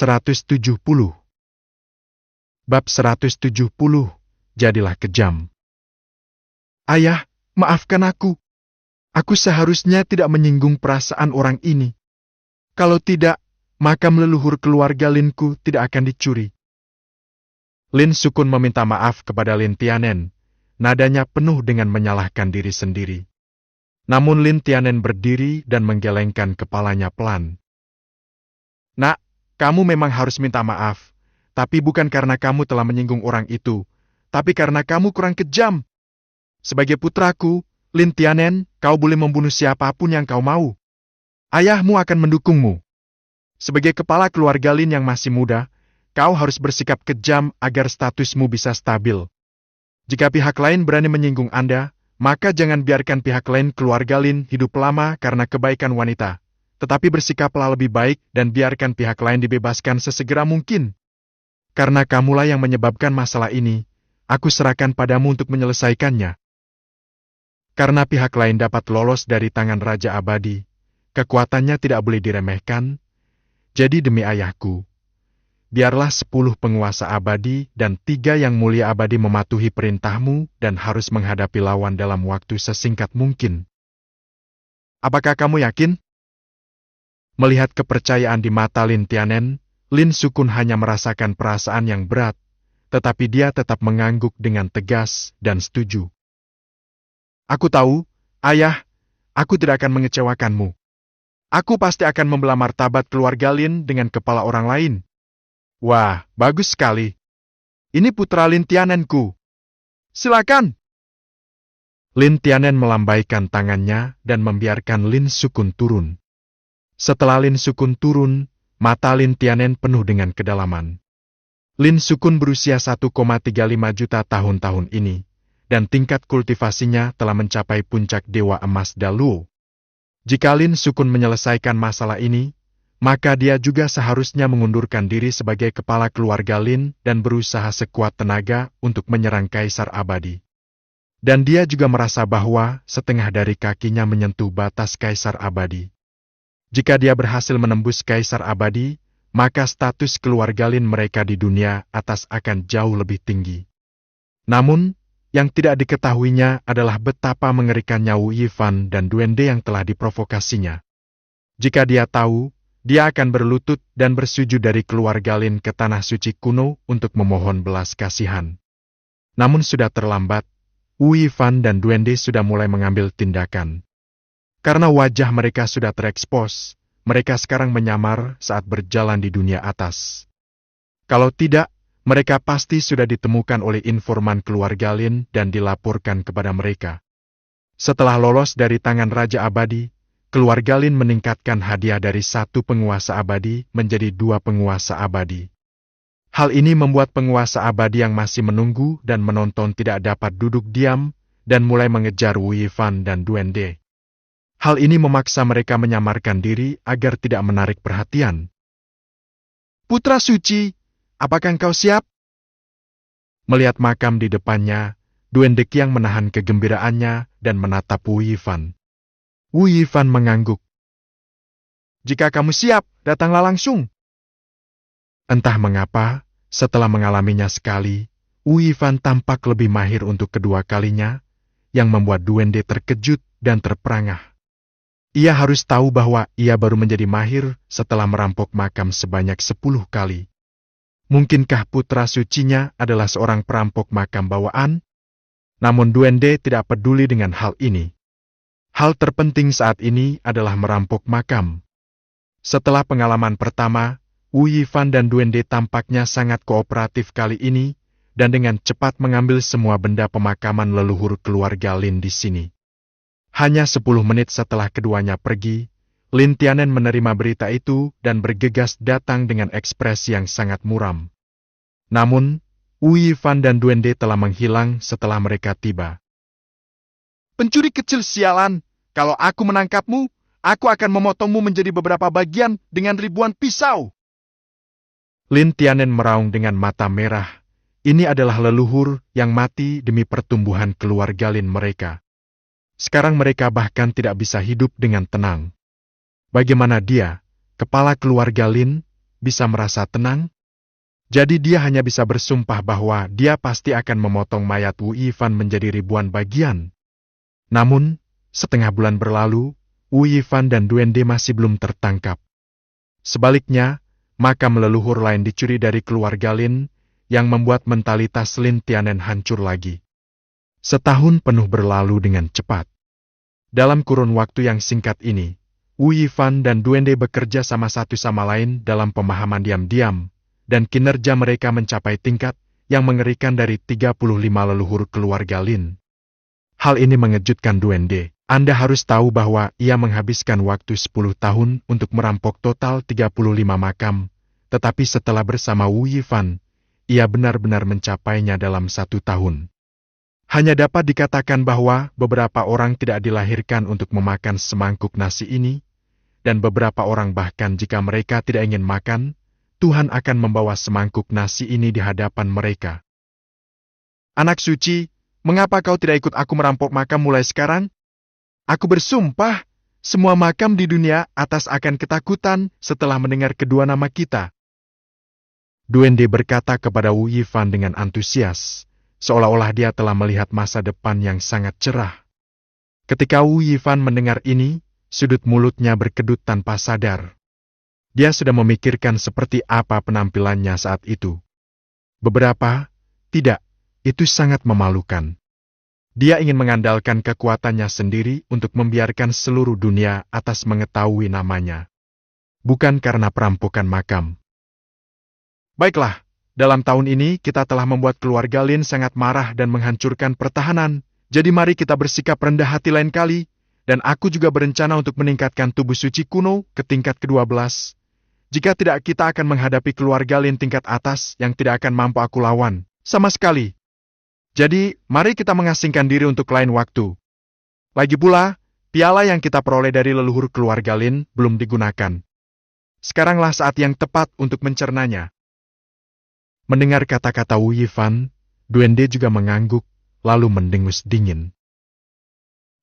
170. Bab 170, jadilah kejam. Ayah, maafkan aku. Aku seharusnya tidak menyinggung perasaan orang ini. Kalau tidak, makam leluhur keluarga Linku tidak akan dicuri. Lin Sukun meminta maaf kepada Lin Tianen. Nadanya penuh dengan menyalahkan diri sendiri. Namun Lin Tianen berdiri dan menggelengkan kepalanya pelan. Nak, kamu memang harus minta maaf. Tapi bukan karena kamu telah menyinggung orang itu, tapi karena kamu kurang kejam. Sebagai putraku, Lin Tianen, kau boleh membunuh siapapun yang kau mau. Ayahmu akan mendukungmu. Sebagai kepala keluarga Lin yang masih muda, kau harus bersikap kejam agar statusmu bisa stabil. Jika pihak lain berani menyinggung Anda, maka jangan biarkan pihak lain keluarga Lin hidup lama karena kebaikan wanita. Tetapi bersikaplah lebih baik dan biarkan pihak lain dibebaskan sesegera mungkin. Karena kamulah yang menyebabkan masalah ini, aku serahkan padamu untuk menyelesaikannya. Karena pihak lain dapat lolos dari tangan Raja Abadi, kekuatannya tidak boleh diremehkan. Jadi demi ayahku, biarlah 10 penguasa abadi dan 3 yang mulia abadi mematuhi perintahmu dan harus menghadapi lawan dalam waktu sesingkat mungkin. Apakah kamu yakin? Melihat kepercayaan di mata Lin Tianen, Lin Sukun hanya merasakan perasaan yang berat, tetapi dia tetap mengangguk dengan tegas dan setuju. Aku tahu, ayah, aku tidak akan mengecewakanmu. Aku pasti akan membela martabat keluarga Lin dengan kepala orang lain. Wah, bagus sekali. Ini putra Lin Tianenku. Silakan. Lin Tianen melambaikan tangannya dan membiarkan Lin Sukun turun. Setelah Lin Sukun turun, mata Lin Tianen penuh dengan kedalaman. Lin Sukun berusia 1,35 juta tahun-tahun ini, dan tingkat kultivasinya telah mencapai puncak Dewa Emas Daluo. Jika Lin Sukun menyelesaikan masalah ini, maka dia juga seharusnya mengundurkan diri sebagai kepala keluarga Lin dan berusaha sekuat tenaga untuk menyerang Kaisar Abadi. Dan dia juga merasa bahwa setengah dari kakinya menyentuh batas Kaisar Abadi. Jika dia berhasil menembus Kaisar Abadi, maka status keluarga Lin mereka di dunia atas akan jauh lebih tinggi. Namun, yang tidak diketahuinya adalah betapa mengerikannya Wu Yifan dan duende yang telah diprovokasinya. Jika dia tahu, dia akan berlutut dan bersujud dari keluarga Lin ke tanah suci kuno untuk memohon belas kasihan. Namun sudah terlambat, Wu Yifan dan duende sudah mulai mengambil tindakan. Karena wajah mereka sudah terekspos, mereka sekarang menyamar saat berjalan di dunia atas. Kalau tidak, mereka pasti sudah ditemukan oleh informan keluarga Lin dan dilaporkan kepada mereka. Setelah lolos dari tangan Raja Abadi, keluarga Lin meningkatkan hadiah dari 1 penguasa abadi menjadi 2 penguasa abadi. Hal ini membuat penguasa abadi yang masih menunggu dan menonton tidak dapat duduk diam dan mulai mengejar Wu Yifan dan duende. Hal ini memaksa mereka menyamarkan diri agar tidak menarik perhatian. Putra suci, apakah engkau siap? Melihat makam di depannya, duende Qiang menahan kegembiraannya dan menatap Wu Yifan. Wu Yifan mengangguk. Jika kamu siap, datanglah langsung. Entah mengapa, setelah mengalaminya sekali, Wu Yifan tampak lebih mahir untuk kedua kalinya, yang membuat duende terkejut dan terperangah. Ia harus tahu bahwa ia baru menjadi mahir setelah merampok makam sebanyak 10 kali. Mungkinkah putra sucinya adalah seorang perampok makam bawaan? Namun duende tidak peduli dengan hal ini. Hal terpenting saat ini adalah merampok makam. Setelah pengalaman pertama, Wu Yifan dan duende tampaknya sangat kooperatif kali ini, dan dengan cepat mengambil semua benda pemakaman leluhur keluarga Lin di sini. Hanya 10 menit setelah keduanya pergi, Lin Tianen menerima berita itu dan bergegas datang dengan ekspresi yang sangat muram. Namun, Wu Yifan dan duende telah menghilang setelah mereka tiba. Pencuri kecil sialan, kalau aku menangkapmu, aku akan memotongmu menjadi beberapa bagian dengan ribuan pisau. Lin Tianen meraung dengan mata merah. Ini adalah leluhur yang mati demi pertumbuhan keluarga Lin mereka. Sekarang mereka bahkan tidak bisa hidup dengan tenang. Bagaimana dia, kepala keluarga Lin, bisa merasa tenang? Jadi dia hanya bisa bersumpah bahwa dia pasti akan memotong mayat Wu Yifan menjadi ribuan bagian. Namun, setengah bulan berlalu, Wu Yifan dan Duende masih belum tertangkap. Sebaliknya, makam leluhur lain dicuri dari keluarga Lin, yang membuat mentalitas Lin Tianen hancur lagi. Setahun penuh berlalu dengan cepat. Dalam kurun waktu yang singkat ini, Wu Yifan dan Duende bekerja sama satu sama lain dalam pemahaman diam-diam, dan kinerja mereka mencapai tingkat yang mengerikan dari 35 leluhur keluarga Lin. Hal ini mengejutkan Duende. Anda harus tahu bahwa ia menghabiskan waktu 10 tahun untuk merampok total 35 makam, tetapi setelah bersama Wu Yifan, ia benar-benar mencapainya dalam 1 tahun. Hanya dapat dikatakan bahwa beberapa orang tidak dilahirkan untuk memakan semangkuk nasi ini, dan beberapa orang bahkan jika mereka tidak ingin makan, Tuhan akan membawa semangkuk nasi ini di hadapan mereka. Anak suci, mengapa kau tidak ikut aku merampok makam mulai sekarang? Aku bersumpah, semua makam di dunia atas akan ketakutan setelah mendengar kedua nama kita. Duende berkata kepada Wu Yifan dengan antusias, seolah-olah dia telah melihat masa depan yang sangat cerah. Ketika Wu Yifan mendengar ini, sudut mulutnya berkedut tanpa sadar. Dia sudah memikirkan seperti apa penampilannya saat itu. Tidak, itu sangat memalukan. Dia ingin mengandalkan kekuatannya sendiri untuk membiarkan seluruh dunia atas mengetahui namanya. Bukan karena perampokan makam. Baiklah, dalam tahun ini kita telah membuat keluarga Lin sangat marah dan menghancurkan pertahanan, jadi mari kita bersikap rendah hati lain kali, dan aku juga berencana untuk meningkatkan tubuh suci kuno ke tingkat ke-12. Jika tidak, kita akan menghadapi keluarga Lin tingkat atas yang tidak akan mampu aku lawan, sama sekali. Jadi, mari kita mengasingkan diri untuk lain waktu. Lagi pula, piala yang kita peroleh dari leluhur keluarga Lin belum digunakan. Sekaranglah saat yang tepat untuk mencernanya. Mendengar kata-kata Wu Yifan, Duende juga mengangguk, lalu mendengus dingin.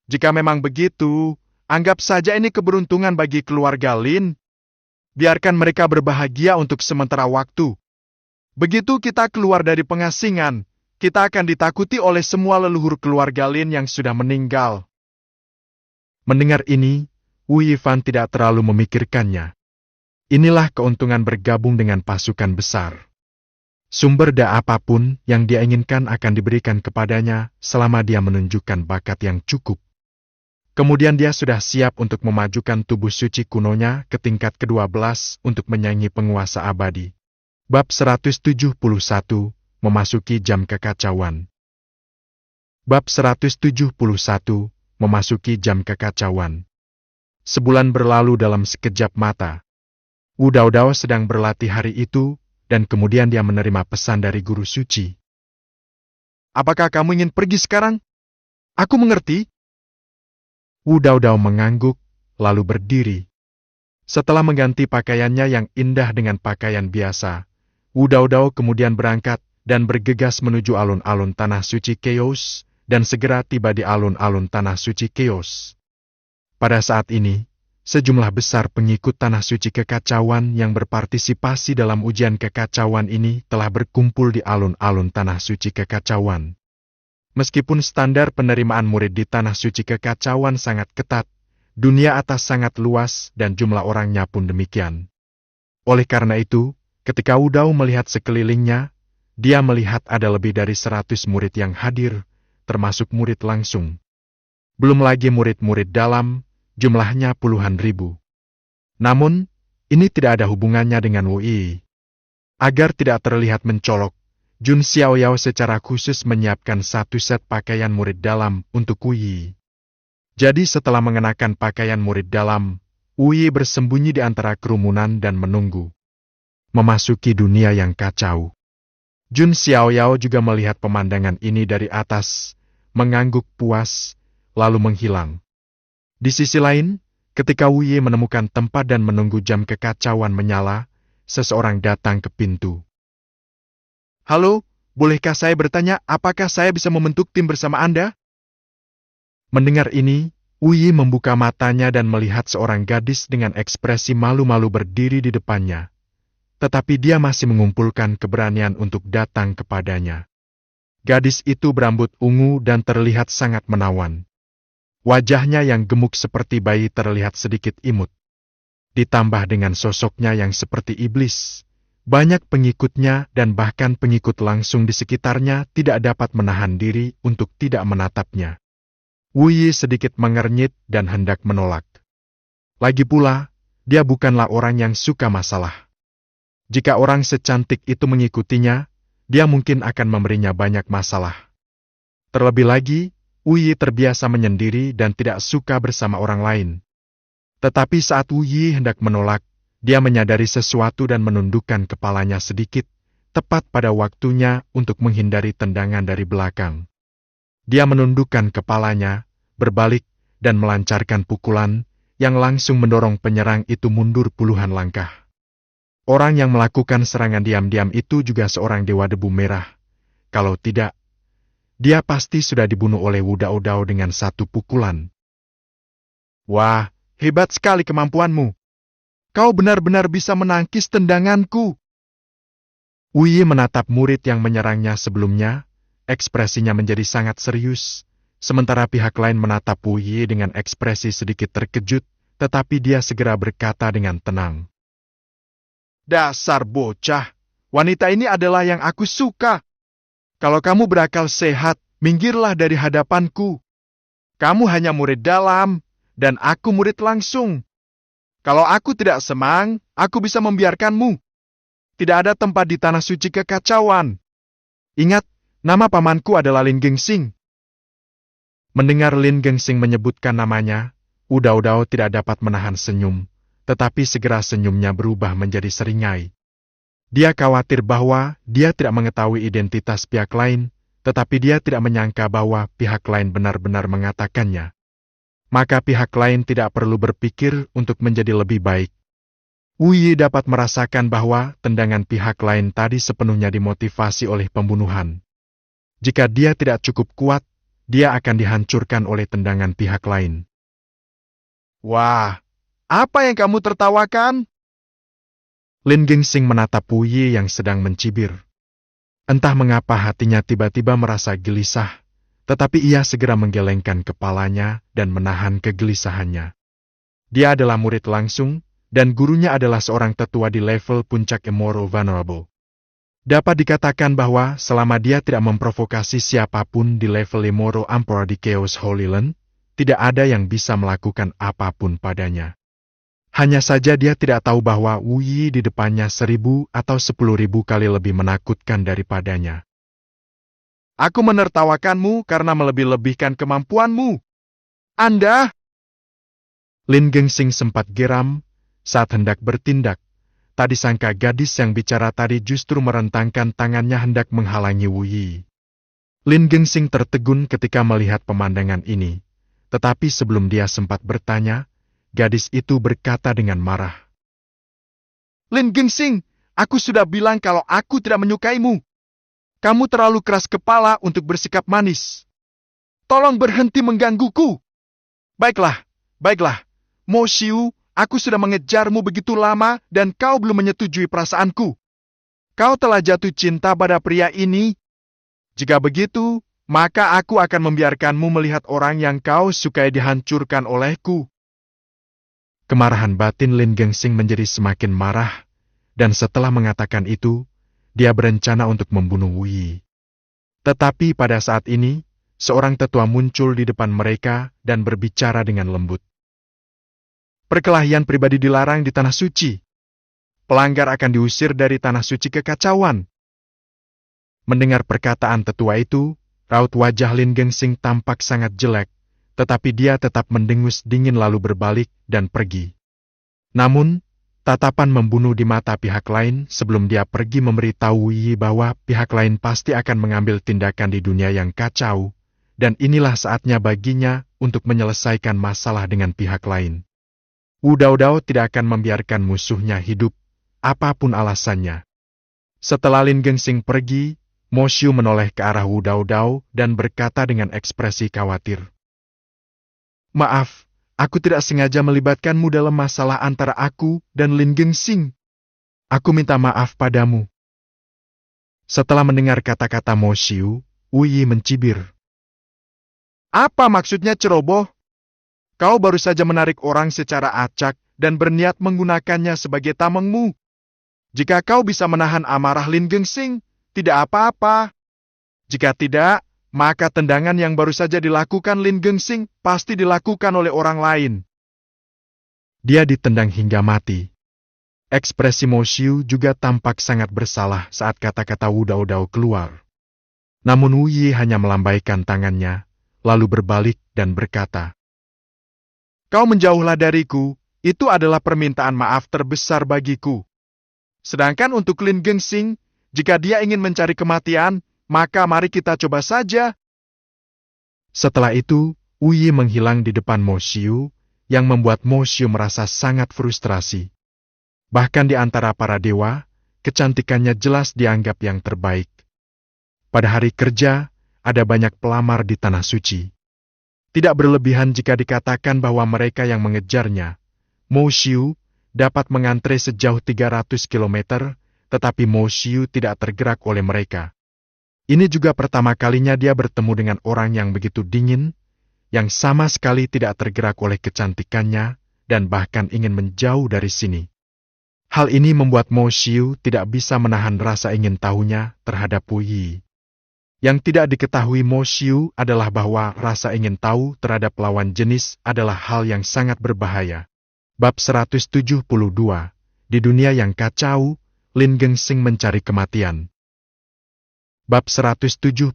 Jika memang begitu, anggap saja ini keberuntungan bagi keluarga Lin. Biarkan mereka berbahagia untuk sementara waktu. Begitu kita keluar dari pengasingan, kita akan ditakuti oleh semua leluhur keluarga Lin yang sudah meninggal. Mendengar ini, Wu Yifan tidak terlalu memikirkannya. Inilah keuntungan bergabung dengan pasukan besar. Sumber daya apapun yang dia inginkan akan diberikan kepadanya selama dia menunjukkan bakat yang cukup. Kemudian dia sudah siap untuk memajukan tubuh suci kunonya ke tingkat ke-12 untuk menyaingi penguasa abadi. Bab 171, Memasuki Jam Kekacauan. Bab 171, Memasuki Jam Kekacauan. Sebulan berlalu dalam sekejap mata. Wu Daodao sedang berlatih hari itu, dan kemudian dia menerima pesan dari guru suci. Apakah kamu ingin pergi sekarang? Aku mengerti. Wu Daodao mengangguk, lalu berdiri. Setelah mengganti pakaiannya yang indah dengan pakaian biasa, Wu Daodao kemudian berangkat dan bergegas menuju alun-alun Tanah Suci Chaos, dan segera tiba di alun-alun Tanah Suci Chaos. Pada saat ini, sejumlah besar pengikut Tanah Suci Kekacauan yang berpartisipasi dalam ujian kekacauan ini telah berkumpul di alun-alun Tanah Suci Kekacauan. Meskipun standar penerimaan murid di Tanah Suci Kekacauan sangat ketat, dunia atas sangat luas dan jumlah orangnya pun demikian. Oleh karena itu, ketika Wu Dao melihat sekelilingnya, dia melihat ada lebih dari 100 murid yang hadir, termasuk murid langsung. Belum lagi murid-murid dalam, jumlahnya puluhan ribu. Namun, ini tidak ada hubungannya dengan Wu Yi. Agar tidak terlihat mencolok, Jun Xiaoyao secara khusus menyiapkan 1 set pakaian murid dalam untuk Wu Yi. Jadi setelah mengenakan pakaian murid dalam, Wu Yi bersembunyi di antara kerumunan dan menunggu. Memasuki dunia yang kacau. Jun Xiaoyao juga melihat pemandangan ini dari atas, mengangguk puas, lalu menghilang. Di sisi lain, ketika Wu Yi menemukan tempat dan menunggu jam kekacauan menyala, seseorang datang ke pintu. Halo, bolehkah saya bertanya apakah saya bisa membentuk tim bersama Anda? Mendengar ini, Wu Yi membuka matanya dan melihat seorang gadis dengan ekspresi malu-malu berdiri di depannya. tetapi dia masih mengumpulkan keberanian untuk datang kepadanya. Gadis itu berambut ungu dan terlihat sangat menawan. Wajahnya yang gemuk seperti bayi terlihat sedikit imut. Ditambah dengan sosoknya yang seperti iblis, banyak pengikutnya dan bahkan pengikut langsung di sekitarnya tidak dapat menahan diri untuk tidak menatapnya. Wu Yi sedikit mengernyit dan hendak menolak. Lagi pula, dia bukanlah orang yang suka masalah. Jika orang secantik itu mengikutinya, dia mungkin akan memberinya banyak masalah. Terlebih lagi, Wu Yi terbiasa menyendiri dan tidak suka bersama orang lain. Tetapi saat Wu Yi hendak menolak, dia menyadari sesuatu dan menundukkan kepalanya sedikit, tepat pada waktunya untuk menghindari tendangan dari belakang. Dia menundukkan kepalanya, berbalik, dan melancarkan pukulan, yang langsung mendorong penyerang itu mundur puluhan langkah. Orang yang melakukan serangan diam-diam itu juga seorang dewa debu merah. Kalau tidak, dia pasti sudah dibunuh oleh Wu Dao Dao dengan satu pukulan. Wah, hebat sekali kemampuanmu. Kau benar-benar bisa menangkis tendanganku. Wu Yi menatap murid yang menyerangnya sebelumnya, ekspresinya menjadi sangat serius, sementara pihak lain menatap Wu Yi dengan ekspresi sedikit terkejut, tetapi dia segera berkata dengan tenang. Dasar bocah, wanita ini adalah yang aku suka. Kalau kamu berakal sehat, minggirlah dari hadapanku. Kamu hanya murid dalam, dan aku murid langsung. Kalau aku tidak semang, aku bisa membiarkanmu. Tidak ada tempat di tanah suci kekacauan. Ingat, nama pamanku adalah Lin Gengsing. Mendengar Lin Gengsing menyebutkan namanya, Wu Dao Dao tidak dapat menahan senyum, tetapi segera senyumnya berubah menjadi seringai. Dia khawatir bahwa dia tidak mengetahui identitas pihak lain, tetapi dia tidak menyangka bahwa pihak lain benar-benar mengatakannya. Maka pihak lain tidak perlu berpikir untuk menjadi lebih baik. Wu Yi dapat merasakan bahwa tendangan pihak lain tadi sepenuhnya dimotivasi oleh pembunuhan. Jika dia tidak cukup kuat, dia akan dihancurkan oleh tendangan pihak lain. Wah, apa yang kamu tertawakan? Lin Gengsing menatap Wu Yi yang sedang mencibir. Entah mengapa hatinya tiba-tiba merasa gelisah, tetapi ia segera menggelengkan kepalanya dan menahan kegelisahannya. Dia adalah murid langsung, dan gurunya adalah seorang tetua di level puncak Immortal Vulnerable. Dapat dikatakan bahwa selama dia tidak memprovokasi siapapun di level Immortal Emperor di Chaos Holy Land, tidak ada yang bisa melakukan apapun padanya. Hanya saja dia tidak tahu bahwa Wu Yi di depannya 1.000 atau 10.000 kali lebih menakutkan daripadanya. Aku menertawakanmu karena melebih-lebihkan kemampuanmu. Anda! Lin Gengsing sempat geram saat hendak bertindak. Tak disangka gadis yang bicara tadi justru merentangkan tangannya hendak menghalangi Wu Yi. Lin Gengsing tertegun ketika melihat pemandangan ini. Tetapi sebelum dia sempat bertanya, gadis itu berkata dengan marah. Lin Gengsing, aku sudah bilang kalau aku tidak menyukaimu. Kamu terlalu keras kepala untuk bersikap manis. Tolong berhenti menggangguku. Baiklah, baiklah. Mo Xiu, aku sudah mengejarmu begitu lama dan kau belum menyetujui perasaanku. Kau telah jatuh cinta pada pria ini. Jika begitu, maka aku akan membiarkanmu melihat orang yang kau sukai dihancurkan olehku. Kemarahan batin Lin Gengsing menjadi semakin marah, dan setelah mengatakan itu, dia berencana untuk membunuh Wu Yi. Tetapi pada saat ini, seorang tetua muncul di depan mereka dan berbicara dengan lembut. Perkelahian pribadi dilarang di tanah suci. Pelanggar akan diusir dari tanah suci kekacauan. Mendengar perkataan tetua itu, raut wajah Lin Gengsing tampak sangat jelek, tetapi dia tetap mendengus dingin lalu berbalik dan pergi. Namun, tatapan membunuh di mata pihak lain sebelum dia pergi memberitahu Wu Yi bahwa pihak lain pasti akan mengambil tindakan di dunia yang kacau, dan inilah saatnya baginya untuk menyelesaikan masalah dengan pihak lain. Wu Dao Dao tidak akan membiarkan musuhnya hidup, apapun alasannya. Setelah Lin Gengsing pergi, Mo Xiu menoleh ke arah Wu Dao Dao dan berkata dengan ekspresi khawatir. Maaf, aku tidak sengaja melibatkanmu dalam masalah antara aku dan Lin Gengsing. Aku minta maaf padamu. Setelah mendengar kata-kata Mo Xiu, Wu Yi mencibir. Apa maksudnya ceroboh? Kau baru saja menarik orang secara acak dan berniat menggunakannya sebagai tamengmu. Jika kau bisa menahan amarah Lin Gengsing, tidak apa-apa. Jika tidak, maka tendangan yang baru saja dilakukan Lin Gengsing pasti dilakukan oleh orang lain. Dia ditendang hingga mati. Ekspresi Mo Xiu juga tampak sangat bersalah saat kata-kata Wu Dao keluar. Namun Wu Yi hanya melambaikan tangannya, lalu berbalik dan berkata, "Kau menjauhlah dariku, itu adalah permintaan maaf terbesar bagiku. Sedangkan untuk Lin Gengsing, jika dia ingin mencari kematian, maka mari kita coba saja." Setelah itu, Wu Yi menghilang di depan Mo Xiu, yang membuat Mo Xiu merasa sangat frustrasi. Bahkan di antara para dewa, kecantikannya jelas dianggap yang terbaik. Pada hari kerja, ada banyak pelamar di Tanah Suci. Tidak berlebihan jika dikatakan bahwa mereka yang mengejarnya, Mo Xiu, dapat mengantre sejauh 300 km, tetapi Mo Xiu tidak tergerak oleh mereka. Ini juga pertama kalinya dia bertemu dengan orang yang begitu dingin, yang sama sekali tidak tergerak oleh kecantikannya, dan bahkan ingin menjauh dari sini. Hal ini membuat Mo Xiu tidak bisa menahan rasa ingin tahunya terhadap Wu Yi. Yang tidak diketahui Mo Xiu adalah bahwa rasa ingin tahu terhadap lawan jenis adalah hal yang sangat berbahaya. Bab 172. Di dunia yang kacau, Lin Gengsing mencari kematian. Bab 172.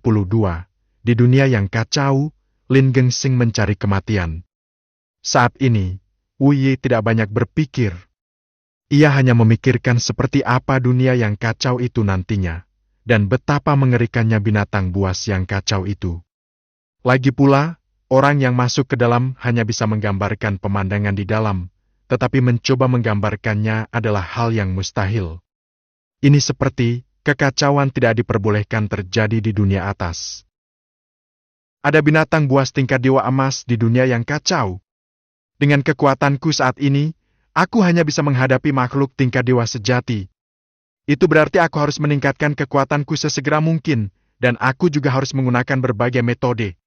Di dunia yang kacau, Lin Gengsing mencari kematian. Saat ini, Wu Yi tidak banyak berpikir. Ia hanya memikirkan seperti apa dunia yang kacau itu nantinya, dan betapa mengerikannya binatang buas yang kacau itu. Lagi pula, orang yang masuk ke dalam hanya bisa menggambarkan pemandangan di dalam, tetapi mencoba menggambarkannya adalah hal yang mustahil. Ini seperti kekacauan tidak diperbolehkan terjadi di dunia atas. Ada binatang buas tingkat dewa emas di dunia yang kacau. Dengan kekuatanku saat ini, aku hanya bisa menghadapi makhluk tingkat dewa sejati. Itu berarti aku harus meningkatkan kekuatanku sesegera mungkin, dan aku juga harus menggunakan berbagai metode.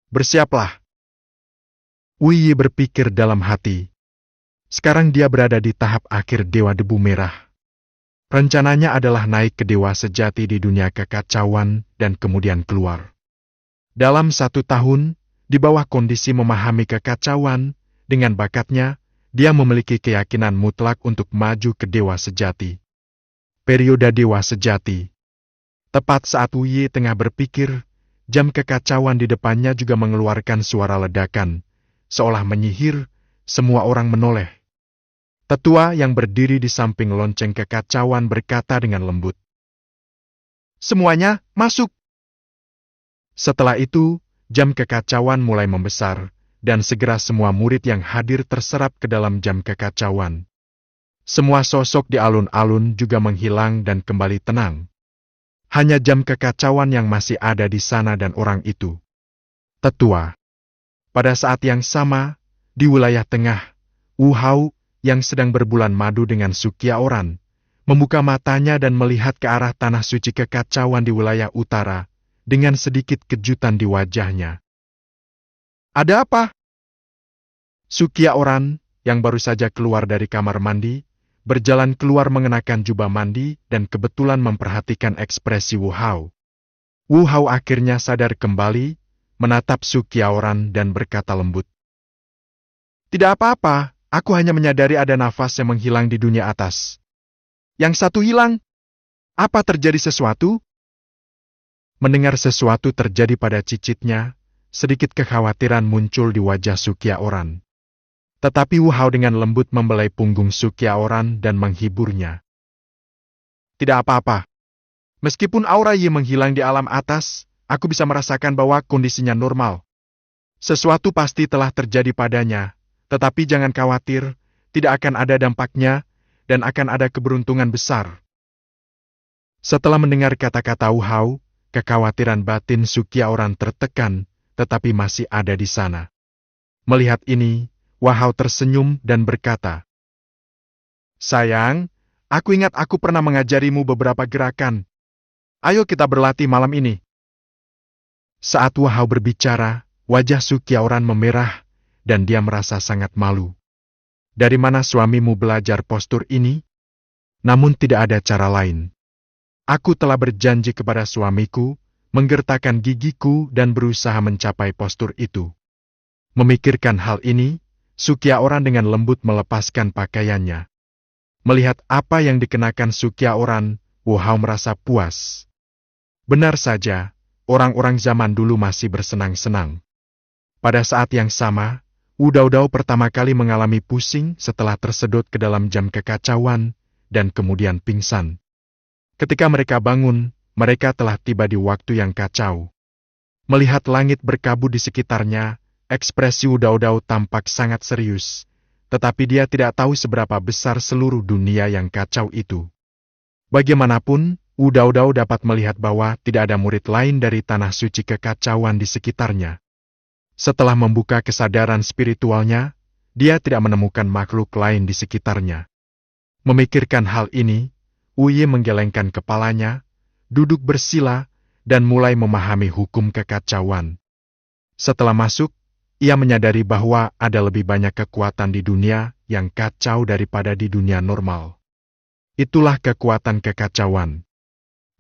Bersiaplah. Wu Yi berpikir dalam hati. Sekarang dia berada di tahap akhir Dewa Debu Merah. Rencananya adalah naik ke dewa sejati di dunia kekacauan dan kemudian keluar. Dalam 1 tahun, di bawah kondisi memahami kekacauan, dengan bakatnya, dia memiliki keyakinan mutlak untuk maju ke dewa sejati. Periode dewa sejati. Tepat saat Wu Yi tengah berpikir, jam kekacauan di depannya juga mengeluarkan suara ledakan, seolah menyihir, semua orang menoleh. Tetua yang berdiri di samping lonceng kekacauan berkata dengan lembut, "Semuanya, masuk!" Setelah itu, jam kekacauan mulai membesar, dan segera semua murid yang hadir terserap ke dalam jam kekacauan. Semua sosok di alun-alun juga menghilang dan kembali tenang. Hanya jam kekacauan yang masih ada di sana dan orang itu. Tetua. Pada saat yang sama, di wilayah tengah, Wu Hao, yang sedang berbulan madu dengan Sukya Oran, membuka matanya dan melihat ke arah tanah suci kekacauan di wilayah utara, dengan sedikit kejutan di wajahnya. "Ada apa?" Sukya Oran, yang baru saja keluar dari kamar mandi, berjalan keluar mengenakan jubah mandi dan kebetulan memperhatikan ekspresi Wu Hao. Wu Hao akhirnya sadar kembali, menatap Sukya Oran dan berkata lembut, "Tidak apa-apa, aku hanya menyadari ada nafas yang menghilang di dunia atas." "Yang satu hilang? Apa terjadi sesuatu?" Mendengar sesuatu terjadi pada cicitnya, sedikit kekhawatiran muncul di wajah Sukya Oran. Tetapi Wu Hao dengan lembut membelai punggung Sukya Oran dan menghiburnya. "Tidak apa-apa. Meskipun aura Yi menghilang di alam atas, aku bisa merasakan bahwa kondisinya normal. Sesuatu pasti telah terjadi padanya, tetapi jangan khawatir, tidak akan ada dampaknya, dan akan ada keberuntungan besar." Setelah mendengar kata-kata Wu Hao, kekhawatiran batin Sukya Oran tertekan, tetapi masih ada di sana. Melihat ini, Wu Hao tersenyum dan berkata, "Sayang, Aku ingat aku pernah mengajarimu beberapa gerakan. Ayo kita berlatih malam ini. Saat Wu Hao berbicara, wajah Su Qiaoran memerah, dan dia merasa sangat malu. Dari mana suamimu belajar postur ini? Namun tidak ada cara lain. Aku telah berjanji kepada suamiku, menggertakkan gigiku dan berusaha mencapai postur itu. Memikirkan hal ini, Su Qiaoran dengan lembut melepaskan pakaiannya. Melihat apa yang dikenakan Su Qiaoran, Wu Hao merasa puas. Benar saja, orang-orang zaman dulu masih bersenang-senang. Pada saat yang sama, Wu Daodao pertama kali mengalami pusing setelah tersedot ke dalam jam kekacauan, dan kemudian pingsan. Ketika mereka bangun, mereka telah tiba di waktu yang kacau. Melihat langit berkabut di sekitarnya, ekspresi Wu Daodao tampak sangat serius, tetapi dia tidak tahu seberapa besar seluruh dunia yang kacau itu. Bagaimanapun, Wu Daodao dapat melihat bahwa tidak ada murid lain dari tanah suci kekacauan di sekitarnya. Setelah membuka kesadaran spiritualnya, dia tidak menemukan makhluk lain di sekitarnya. Memikirkan hal ini, Wu Yi menggelengkan kepalanya, duduk bersila, dan mulai memahami hukum kekacauan. Setelah masuk, ia menyadari bahwa ada lebih banyak kekuatan di dunia yang kacau daripada di dunia normal. Itulah kekuatan kekacauan.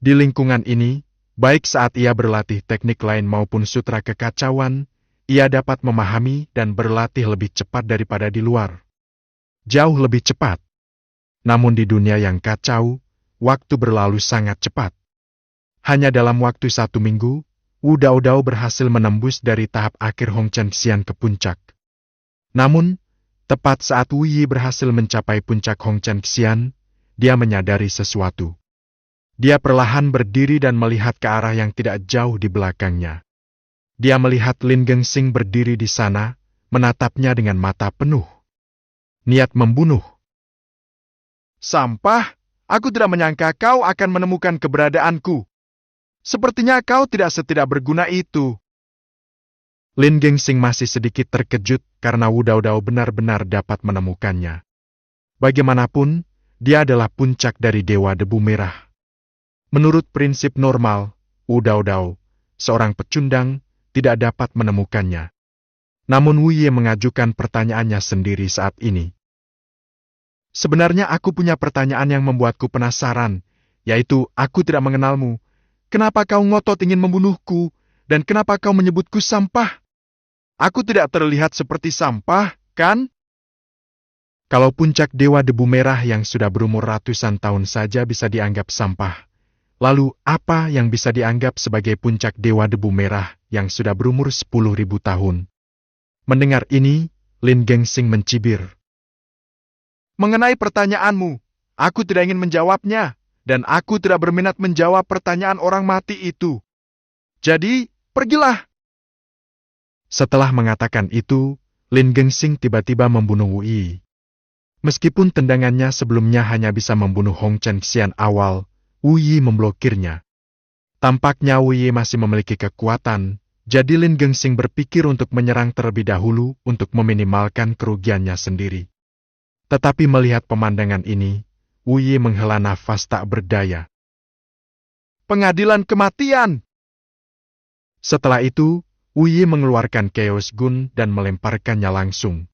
Di lingkungan ini, baik saat ia berlatih teknik lain maupun sutra kekacauan, ia dapat memahami dan berlatih lebih cepat daripada di luar. Jauh lebih cepat. Namun di dunia yang kacau, waktu berlalu sangat cepat. Hanya dalam waktu 1 minggu, Wu Daodao berhasil menembus dari tahap akhir Hongchen Xian ke puncak. Namun, tepat saat Wu Yi berhasil mencapai puncak Hongchen Xian, dia menyadari sesuatu. Dia perlahan berdiri dan melihat ke arah yang tidak jauh di belakangnya. Dia melihat Lin Gengxing berdiri di sana, menatapnya dengan mata penuh niat membunuh. Sampah, aku tidak menyangka kau akan menemukan keberadaanku. Sepertinya kau tidak berguna itu. Lin Gengxing masih sedikit terkejut karena Wu Daodao benar-benar dapat menemukannya. Bagaimanapun, dia adalah puncak dari Dewa Debu Merah. Menurut prinsip normal, Wu Daodao, seorang pecundang, tidak dapat menemukannya. Namun Wu Yi mengajukan pertanyaannya sendiri saat ini. Sebenarnya aku punya pertanyaan yang membuatku penasaran, yaitu aku tidak mengenalmu. Kenapa kau ngotot ingin membunuhku, dan kenapa kau menyebutku sampah? Aku tidak terlihat seperti sampah, kan? Kalau puncak Dewa Debu Merah yang sudah berumur ratusan tahun saja bisa dianggap sampah, lalu apa yang bisa dianggap sebagai puncak Dewa Debu Merah yang sudah berumur 10.000 tahun? Mendengar ini, Lin Gengxing mencibir. Mengenai pertanyaanmu, aku tidak ingin menjawabnya, dan aku tidak berminat menjawab pertanyaan orang mati itu. Jadi, pergilah. Setelah mengatakan itu, Lin Gengxing tiba-tiba membunuh Wu Yi. Meskipun tendangannya sebelumnya hanya bisa membunuh Hongchen Xian awal, Wu Yi memblokirnya. Tampaknya Wu Yi masih memiliki kekuatan, jadi Lin Gengxing berpikir untuk menyerang terlebih dahulu untuk meminimalkan kerugiannya sendiri. Tetapi melihat pemandangan ini, Wu Yi menghela nafas tak berdaya. Pengadilan kematian! Setelah itu, Wu Yi mengeluarkan Chaos Gun dan melemparkannya langsung.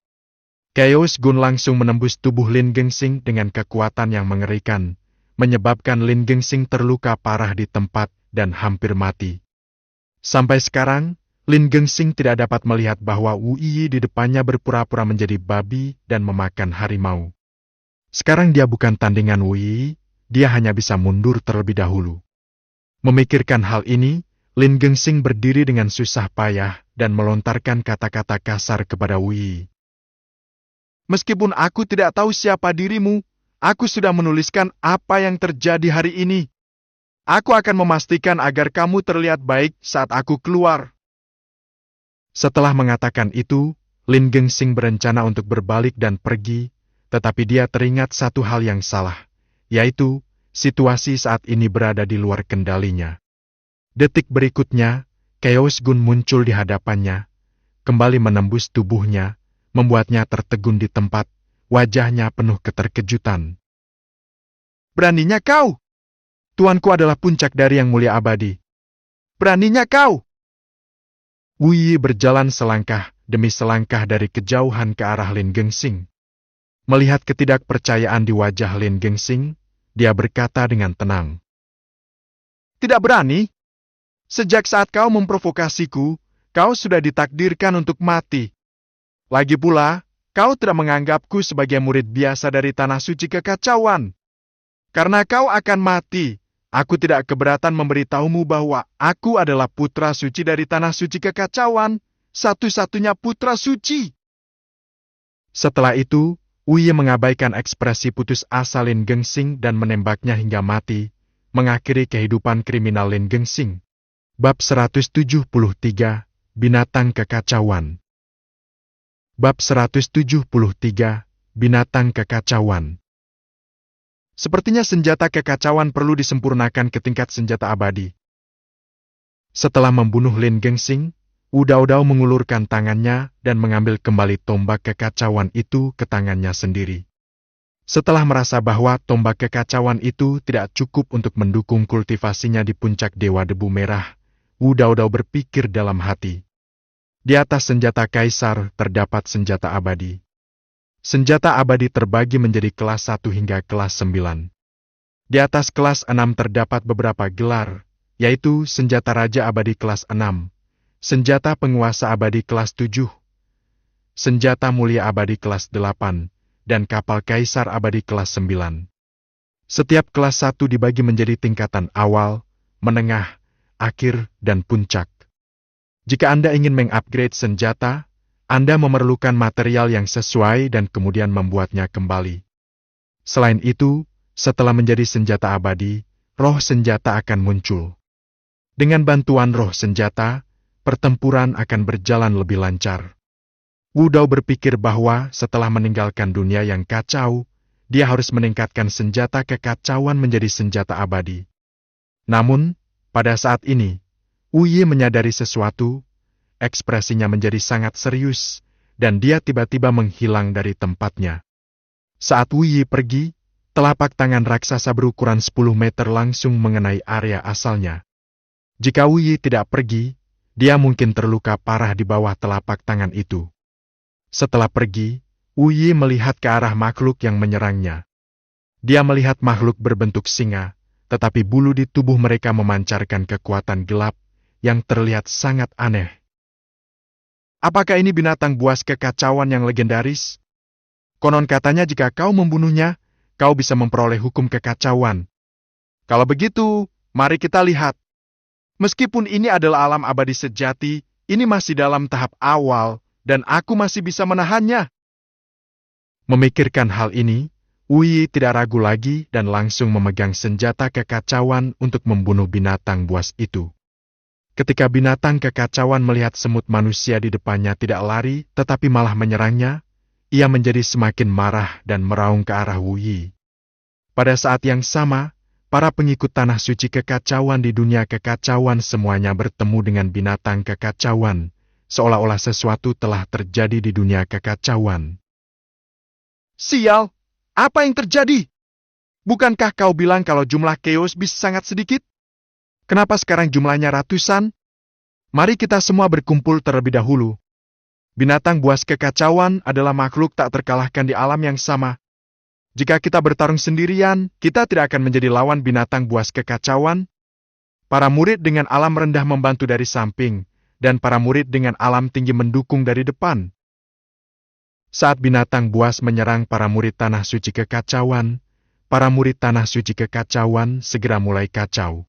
Chaos Gun langsung menembus tubuh Lin Gengxing dengan kekuatan yang mengerikan, menyebabkan Lin Gengxing terluka parah di tempat dan hampir mati. Sampai sekarang, Lin Gengxing tidak dapat melihat bahwa Wu Yi di depannya berpura-pura menjadi babi dan memakan harimau. Sekarang dia bukan tandingan Wu Yi, dia hanya bisa mundur terlebih dahulu. Memikirkan hal ini, Lin Gengxing berdiri dengan susah payah dan melontarkan kata-kata kasar kepada Wu Yi. Meskipun aku tidak tahu siapa dirimu, aku sudah menuliskan apa yang terjadi hari ini. Aku akan memastikan agar kamu terlihat baik saat aku keluar. Setelah mengatakan itu, Lin Gengxing berencana untuk berbalik dan pergi, tetapi dia teringat satu hal yang salah, yaitu situasi saat ini berada di luar kendalinya. Detik berikutnya, Chaos Gun muncul di hadapannya, kembali menembus tubuhnya, membuatnya tertegun di tempat, wajahnya penuh keterkejutan. Beraninya kau? Tuanku adalah puncak dari yang mulia abadi. Beraninya kau? Wu Yi berjalan selangkah demi selangkah dari kejauhan ke arah Lin Gengsing. Melihat ketidakpercayaan di wajah Lin Gengsing, dia berkata dengan tenang. Tidak berani? Sejak saat kau memprovokasiku, kau sudah ditakdirkan untuk mati. Lagi pula, kau tidak menganggapku sebagai murid biasa dari Tanah Suci Kekacauan. Karena kau akan mati, aku tidak keberatan memberitahumu bahwa aku adalah putra suci dari Tanah Suci Kekacauan, satu-satunya putra suci. Setelah itu, Wu Yi mengabaikan ekspresi putus asa Lin Gengsing dan menembaknya hingga mati, mengakhiri kehidupan kriminal Lin Gengsing. Bab 173, Binatang Kekacauan. Bab 173, Binatang Kekacauan. Sepertinya senjata kekacauan perlu disempurnakan ke tingkat senjata abadi. Setelah membunuh Lin Gengsing, Wu Daodao mengulurkan tangannya dan mengambil kembali tombak kekacauan itu ke tangannya sendiri. Setelah merasa bahwa tombak kekacauan itu tidak cukup untuk mendukung kultivasinya di puncak Dewa Debu Merah, Wu Daodao berpikir dalam hati. Di atas senjata kaisar terdapat senjata abadi. Senjata abadi terbagi menjadi kelas 1 hingga kelas 9. Di atas kelas 6 terdapat beberapa gelar, yaitu senjata raja abadi kelas 6, senjata penguasa abadi kelas 7, senjata mulia abadi kelas 8, dan kapal kaisar abadi kelas 9. Setiap kelas 1 dibagi menjadi tingkatan awal, menengah, akhir, dan puncak. Jika Anda ingin mengupgrade senjata, Anda memerlukan material yang sesuai dan kemudian membuatnya kembali. Selain itu, setelah menjadi senjata abadi, roh senjata akan muncul. Dengan bantuan roh senjata, pertempuran akan berjalan lebih lancar. Wu Dao berpikir bahwa setelah meninggalkan dunia yang kacau, dia harus meningkatkan senjata kekacauan menjadi senjata abadi. Namun, pada saat ini, Wu Yi menyadari sesuatu, ekspresinya menjadi sangat serius, dan dia tiba-tiba menghilang dari tempatnya. Saat Wu Yi pergi, telapak tangan raksasa berukuran 10 meter langsung mengenai area asalnya. Jika Wu Yi tidak pergi, dia mungkin terluka parah di bawah telapak tangan itu. Setelah pergi, Wu Yi melihat ke arah makhluk yang menyerangnya. Dia melihat makhluk berbentuk singa, tetapi bulu di tubuh mereka memancarkan kekuatan gelap yang terlihat sangat aneh. Apakah ini binatang buas kekacauan yang legendaris? Konon katanya jika kau membunuhnya, kau bisa memperoleh hukum kekacauan. Kalau begitu, mari kita lihat. Meskipun ini adalah alam abadi sejati, ini masih dalam tahap awal, dan aku masih bisa menahannya. Memikirkan hal ini, Wu Yi tidak ragu lagi dan langsung memegang senjata kekacauan untuk membunuh binatang buas itu. Ketika binatang kekacauan melihat semut manusia di depannya tidak lari, tetapi malah menyerangnya, ia menjadi semakin marah dan meraung ke arah Wu Yi. Pada saat yang sama, para pengikut Tanah Suci Kekacauan di dunia kekacauan semuanya bertemu dengan binatang kekacauan, seolah-olah sesuatu telah terjadi di dunia kekacauan. Sial! Apa yang terjadi? Bukankah kau bilang kalau jumlah Chaos Beast sangat sedikit? Kenapa sekarang jumlahnya ratusan? Mari kita semua berkumpul terlebih dahulu. Binatang buas kekacauan adalah makhluk tak terkalahkan di alam yang sama. Jika kita bertarung sendirian, kita tidak akan menjadi lawan binatang buas kekacauan. Para murid dengan alam rendah membantu dari samping, dan para murid dengan alam tinggi mendukung dari depan. Saat binatang buas menyerang para murid Tanah Suci Kekacauan, para murid Tanah Suci Kekacauan segera mulai kacau.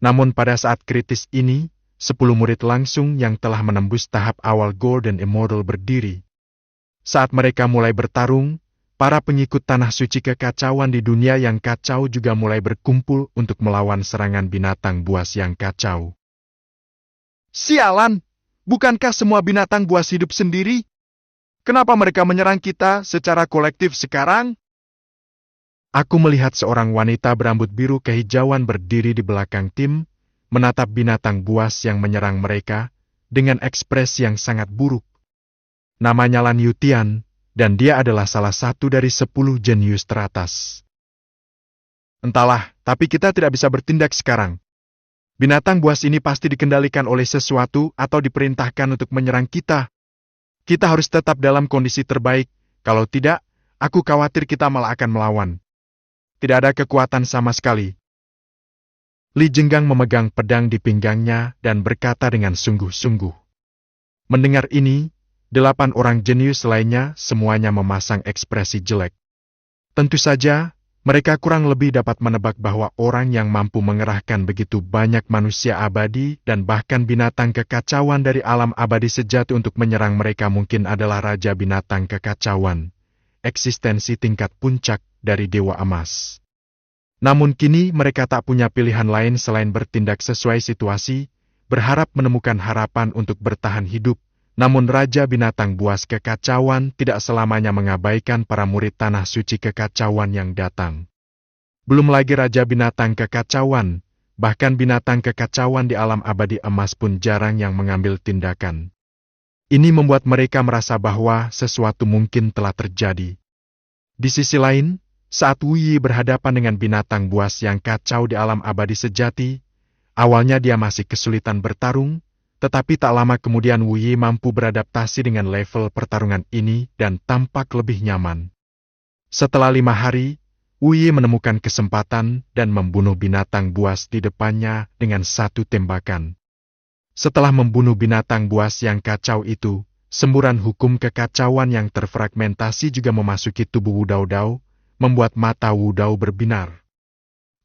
Namun pada saat kritis ini, 10 murid langsung yang telah menembus tahap awal Golden Immortal berdiri. Saat mereka mulai bertarung, para pengikut Tanah Suci Kekacauan di dunia yang kacau juga mulai berkumpul untuk melawan serangan binatang buas yang kacau. Sialan! Bukankah semua binatang buas hidup sendiri? Kenapa mereka menyerang kita secara kolektif sekarang? Aku melihat seorang wanita berambut biru kehijauan berdiri di belakang tim, menatap binatang buas yang menyerang mereka dengan ekspresi yang sangat buruk. Namanya Lan Yutian, dan dia adalah salah satu dari 10 jenius teratas. Entahlah, tapi kita tidak bisa bertindak sekarang. Binatang buas ini pasti dikendalikan oleh sesuatu atau diperintahkan untuk menyerang kita. Kita harus tetap dalam kondisi terbaik, kalau tidak, aku khawatir kita malah akan melawan. Tidak ada kekuatan sama sekali. Li Jenggang memegang pedang di pinggangnya dan berkata dengan sungguh-sungguh. Mendengar ini, 8 orang jenius lainnya semuanya memasang ekspresi jelek. Tentu saja, mereka kurang lebih dapat menebak bahwa orang yang mampu mengerahkan begitu banyak manusia abadi dan bahkan binatang kekacauan dari alam abadi sejati untuk menyerang mereka mungkin adalah Raja Binatang Kekacauan, eksistensi tingkat puncak dari Dewa Emas. Namun kini mereka tak punya pilihan lain selain bertindak sesuai situasi, berharap menemukan harapan untuk bertahan hidup. Namun Raja Binatang Buas Kekacauan tidak selamanya mengabaikan para murid Tanah Suci Kekacauan yang datang. Belum lagi Raja Binatang Kekacauan, bahkan binatang kekacauan di alam abadi emas pun jarang yang mengambil tindakan. Ini membuat mereka merasa bahwa sesuatu mungkin telah terjadi. Di sisi lain, saat Wu Yi berhadapan dengan binatang buas yang kacau di alam abadi sejati, awalnya dia masih kesulitan bertarung, tetapi tak lama kemudian Wu Yi mampu beradaptasi dengan level pertarungan ini dan tampak lebih nyaman. Setelah 5 hari, Wu Yi menemukan kesempatan dan membunuh binatang buas di depannya dengan 1 tembakan. Setelah membunuh binatang buas yang kacau itu, semburan hukum kekacauan yang terfragmentasi juga memasuki tubuh Wu Daodao, membuat mata Wu Dao berbinar.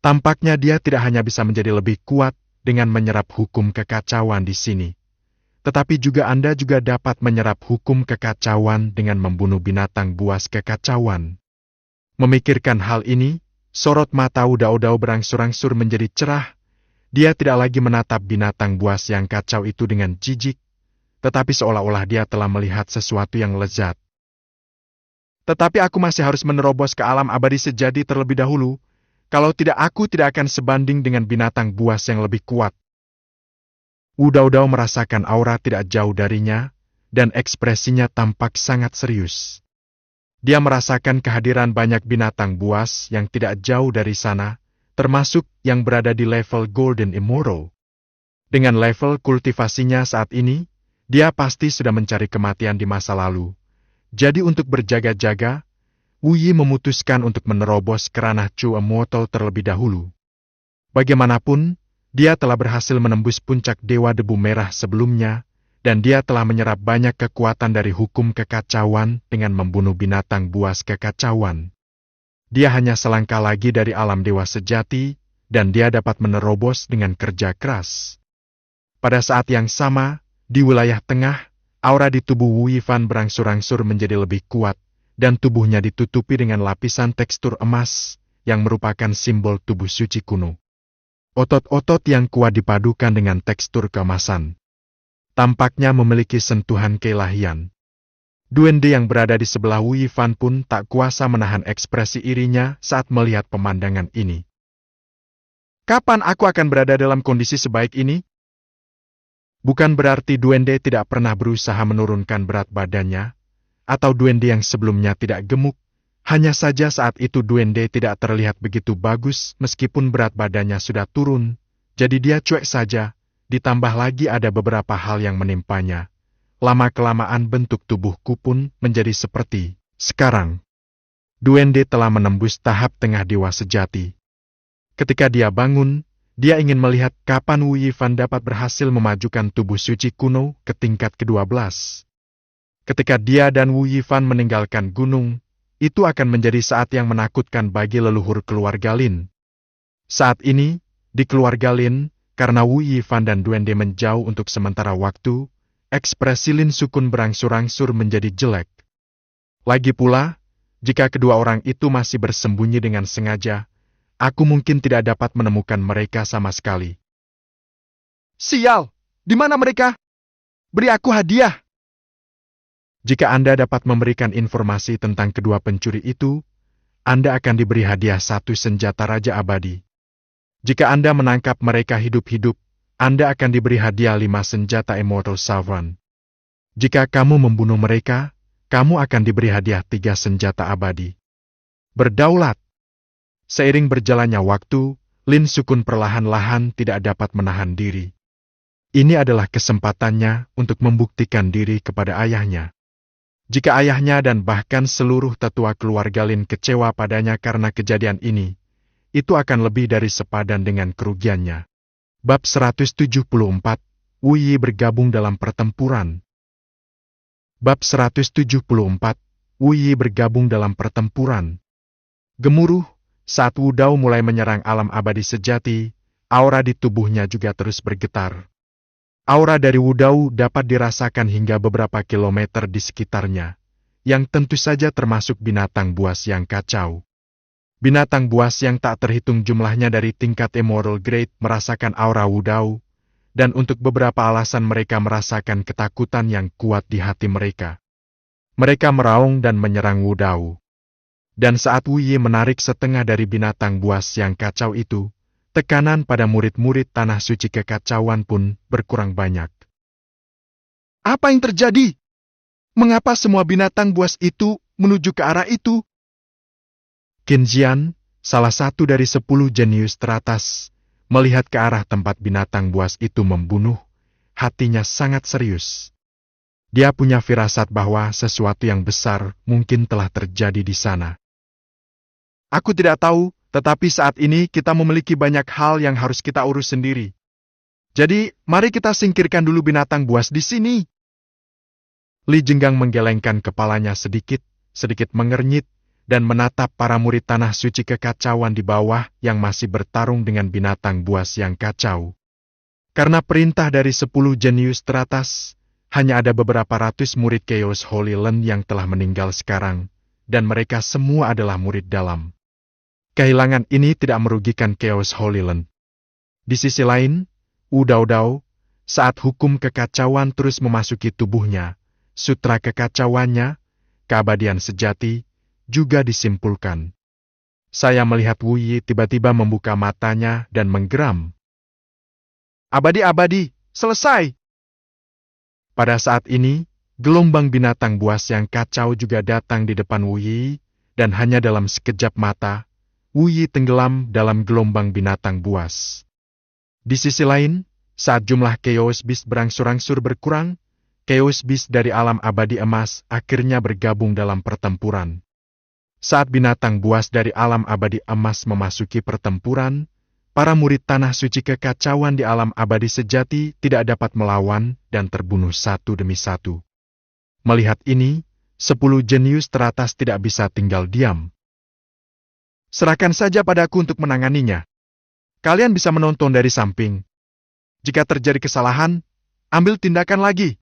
Tampaknya dia tidak hanya bisa menjadi lebih kuat dengan menyerap hukum kekacauan di sini, tetapi juga Anda juga dapat menyerap hukum kekacauan dengan membunuh binatang buas kekacauan. Memikirkan hal ini, sorot mata Wu Daodao berangsur-angsur menjadi cerah. Dia tidak lagi menatap binatang buas yang kacau itu dengan jijik, tetapi seolah-olah dia telah melihat sesuatu yang lezat. Tetapi aku masih harus menerobos ke alam abadi sejati terlebih dahulu. Kalau tidak, aku tidak akan sebanding dengan binatang buas yang lebih kuat. Wu Daodao merasakan aura tidak jauh darinya, dan ekspresinya tampak sangat serius. Dia merasakan kehadiran banyak binatang buas yang tidak jauh dari sana, termasuk yang berada di level Golden Immortal. Dengan level kultivasinya saat ini, dia pasti sudah mencari kematian di masa lalu. Jadi untuk berjaga-jaga, Wu Yi memutuskan untuk menerobos ke ranah Chu Immortal terlebih dahulu. Bagaimanapun, dia telah berhasil menembus puncak Dewa Debu Merah sebelumnya, dan dia telah menyerap banyak kekuatan dari hukum kekacauan dengan membunuh binatang buas kekacauan. Dia hanya selangkah lagi dari alam dewa sejati, dan dia dapat menerobos dengan kerja keras. Pada saat yang sama, di wilayah tengah, aura di tubuh Wu Yifan berangsur-angsur menjadi lebih kuat, dan tubuhnya ditutupi dengan lapisan tekstur emas, yang merupakan simbol tubuh suci kuno. Otot-otot yang kuat dipadukan dengan tekstur keemasan. Tampaknya memiliki sentuhan keilahian. Duende yang berada di sebelah Wu Yifan pun tak kuasa menahan ekspresi irinya saat melihat pemandangan ini. Kapan aku akan berada dalam kondisi sebaik ini? Bukan berarti duende tidak pernah berusaha menurunkan berat badannya, atau duende yang sebelumnya tidak gemuk, hanya saja saat itu duende tidak terlihat begitu bagus meskipun berat badannya sudah turun, jadi dia cuek saja, ditambah lagi ada beberapa hal yang menimpanya. Lama-kelamaan bentuk tubuhku pun menjadi seperti sekarang. Duende telah menembus tahap tengah dewa sejati. Ketika dia bangun, dia ingin melihat kapan Wu Yifan dapat berhasil memajukan tubuh suci kuno ke tingkat ke-12. Ketika dia dan Wu Yifan meninggalkan gunung, itu akan menjadi saat yang menakutkan bagi leluhur keluarga Lin. Saat ini, di keluarga Lin, karena Wu Yifan dan duende menjauh untuk sementara waktu, ekspresi Lin Sukun berangsur-angsur menjadi jelek. Lagi pula, jika kedua orang itu masih bersembunyi dengan sengaja, aku mungkin tidak dapat menemukan mereka sama sekali. Sial! Di mana mereka? Beri aku hadiah! Jika Anda dapat memberikan informasi tentang kedua pencuri itu, Anda akan diberi hadiah 1 senjata Raja Abadi. Jika Anda menangkap mereka hidup-hidup, Anda akan diberi hadiah 5 senjata Immortal Sovereign. Jika kamu membunuh mereka, kamu akan diberi hadiah 3 senjata abadi. Berdaulat! Seiring berjalannya waktu, Lin Sukun perlahan-lahan tidak dapat menahan diri. Ini adalah kesempatannya untuk membuktikan diri kepada ayahnya. Jika ayahnya dan bahkan seluruh tetua keluarga Lin kecewa padanya karena kejadian ini, itu akan lebih dari sepadan dengan kerugiannya. Bab 174, Wu Yi bergabung dalam pertempuran. Bab 174, Wu Yi bergabung dalam pertempuran. Gemuruh, saat Wu Dao mulai menyerang alam abadi sejati, aura di tubuhnya juga terus bergetar. Aura dari Wu Dao dapat dirasakan hingga beberapa kilometer di sekitarnya, yang tentu saja termasuk binatang buas yang kacau. Binatang buas yang tak terhitung jumlahnya dari tingkat Emerald Grade merasakan aura Wu Dao, dan untuk beberapa alasan mereka merasakan ketakutan yang kuat di hati mereka. Mereka meraung dan menyerang Wu Dao. Dan saat Wu Yi menarik setengah dari binatang buas yang kacau itu, tekanan pada murid-murid tanah suci kekacauan pun berkurang banyak. Apa yang terjadi? Mengapa semua binatang buas itu menuju ke arah itu? Qin Jian, salah satu dari 10 jenius teratas, melihat ke arah tempat binatang buas itu membunuh, hatinya sangat serius. Dia punya firasat bahwa sesuatu yang besar mungkin telah terjadi di sana. Aku tidak tahu, tetapi saat ini kita memiliki banyak hal yang harus kita urus sendiri. Jadi, mari kita singkirkan dulu binatang buas di sini. Li Jenggang menggelengkan kepalanya sedikit mengernyit, dan menatap para murid tanah suci kekacauan di bawah yang masih bertarung dengan binatang buas yang kacau. Karena perintah dari 10 jenius teratas, hanya ada beberapa ratus murid Chaos Holy Land yang telah meninggal sekarang, dan mereka semua adalah murid dalam. Kehilangan ini tidak merugikan Chaos Holy Land. Di sisi lain, Wu Dao, saat hukum kekacauan terus memasuki tubuhnya, sutra kekacauannya, keabadian sejati, juga disimpulkan. Saya melihat Wu Yi tiba-tiba membuka matanya dan menggeram. Abadi-abadi, selesai! Pada saat ini, gelombang binatang buas yang kacau juga datang di depan Wu Yi, dan hanya dalam sekejap mata, Wu Yi tenggelam dalam gelombang binatang buas. Di sisi lain, saat jumlah Chaos Beast berangsur-angsur berkurang, Chaos Beast dari alam abadi emas akhirnya bergabung dalam pertempuran. Saat binatang buas dari alam abadi emas memasuki pertempuran, para murid tanah suci kekacauan di alam abadi sejati tidak dapat melawan dan terbunuh satu demi satu. Melihat ini, 10 jenius teratas tidak bisa tinggal diam. Serahkan saja padaku untuk menanganinya. Kalian bisa menonton dari samping. Jika terjadi kesalahan, ambil tindakan lagi.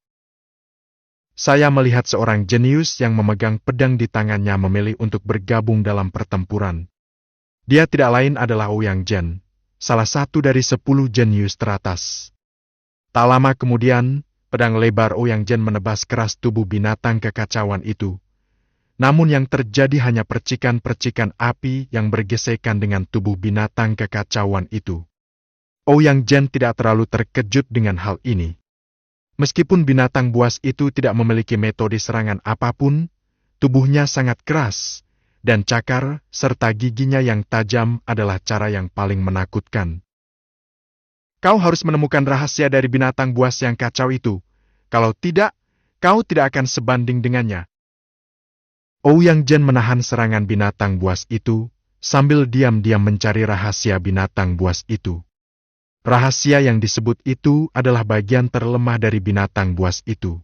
Saya melihat seorang jenius yang memegang pedang di tangannya memilih untuk bergabung dalam pertempuran. Dia tidak lain adalah Ouyang Zhen, salah satu dari 10 jenius teratas. Tak lama kemudian, pedang lebar Ouyang Zhen menebas keras tubuh binatang kekacauan itu. Namun yang terjadi hanya percikan-percikan api yang bergesekan dengan tubuh binatang kekacauan itu. Ouyang Zhen tidak terlalu terkejut dengan hal ini. Meskipun binatang buas itu tidak memiliki metode serangan apapun, tubuhnya sangat keras, dan cakar serta giginya yang tajam adalah cara yang paling menakutkan. Kau harus menemukan rahasia dari binatang buas yang kacau itu. Kalau tidak, kau tidak akan sebanding dengannya. Ouyang Zhen menahan serangan binatang buas itu, sambil diam-diam mencari rahasia binatang buas itu. Rahasia yang disebut itu adalah bagian terlemah dari binatang buas itu.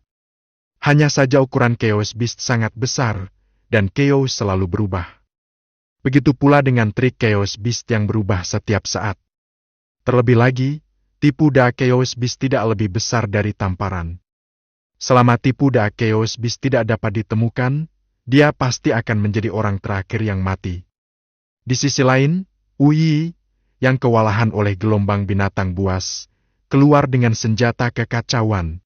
Hanya saja ukuran Chaos Beast sangat besar, dan Chaos selalu berubah. Begitu pula dengan trik Chaos Beast yang berubah setiap saat. Terlebih lagi, tipu daya Chaos Beast tidak lebih besar dari tamparan. Selama tipu daya Chaos Beast tidak dapat ditemukan, dia pasti akan menjadi orang terakhir yang mati. Di sisi lain, Wu Yi, yang kewalahan oleh gelombang binatang buas, keluar dengan senjata kekacauan.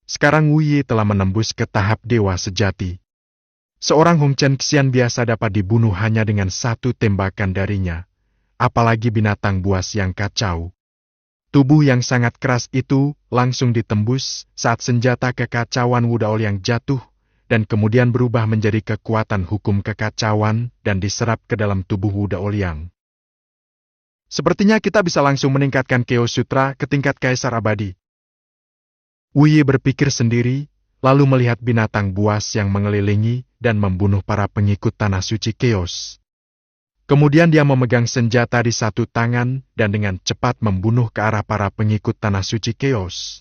Sekarang Wu Yi telah menembus ke tahap dewa sejati. Seorang Hong Chen Xian biasa dapat dibunuh hanya dengan satu tembakan darinya, apalagi binatang buas yang kacau. Tubuh yang sangat keras itu langsung ditembus saat senjata kekacauan Wu Dao yang jatuh, dan kemudian berubah menjadi kekuatan hukum kekacauan dan diserap ke dalam tubuh Wu Daoliang. Sepertinya kita bisa langsung meningkatkan Chaos Sutra ke tingkat Kaisar Abadi. Wu Yi berpikir sendiri, lalu melihat binatang buas yang mengelilingi dan membunuh para pengikut Tanah Suci Chaos. Kemudian dia memegang senjata di satu tangan dan dengan cepat membunuh ke arah para pengikut Tanah Suci Chaos.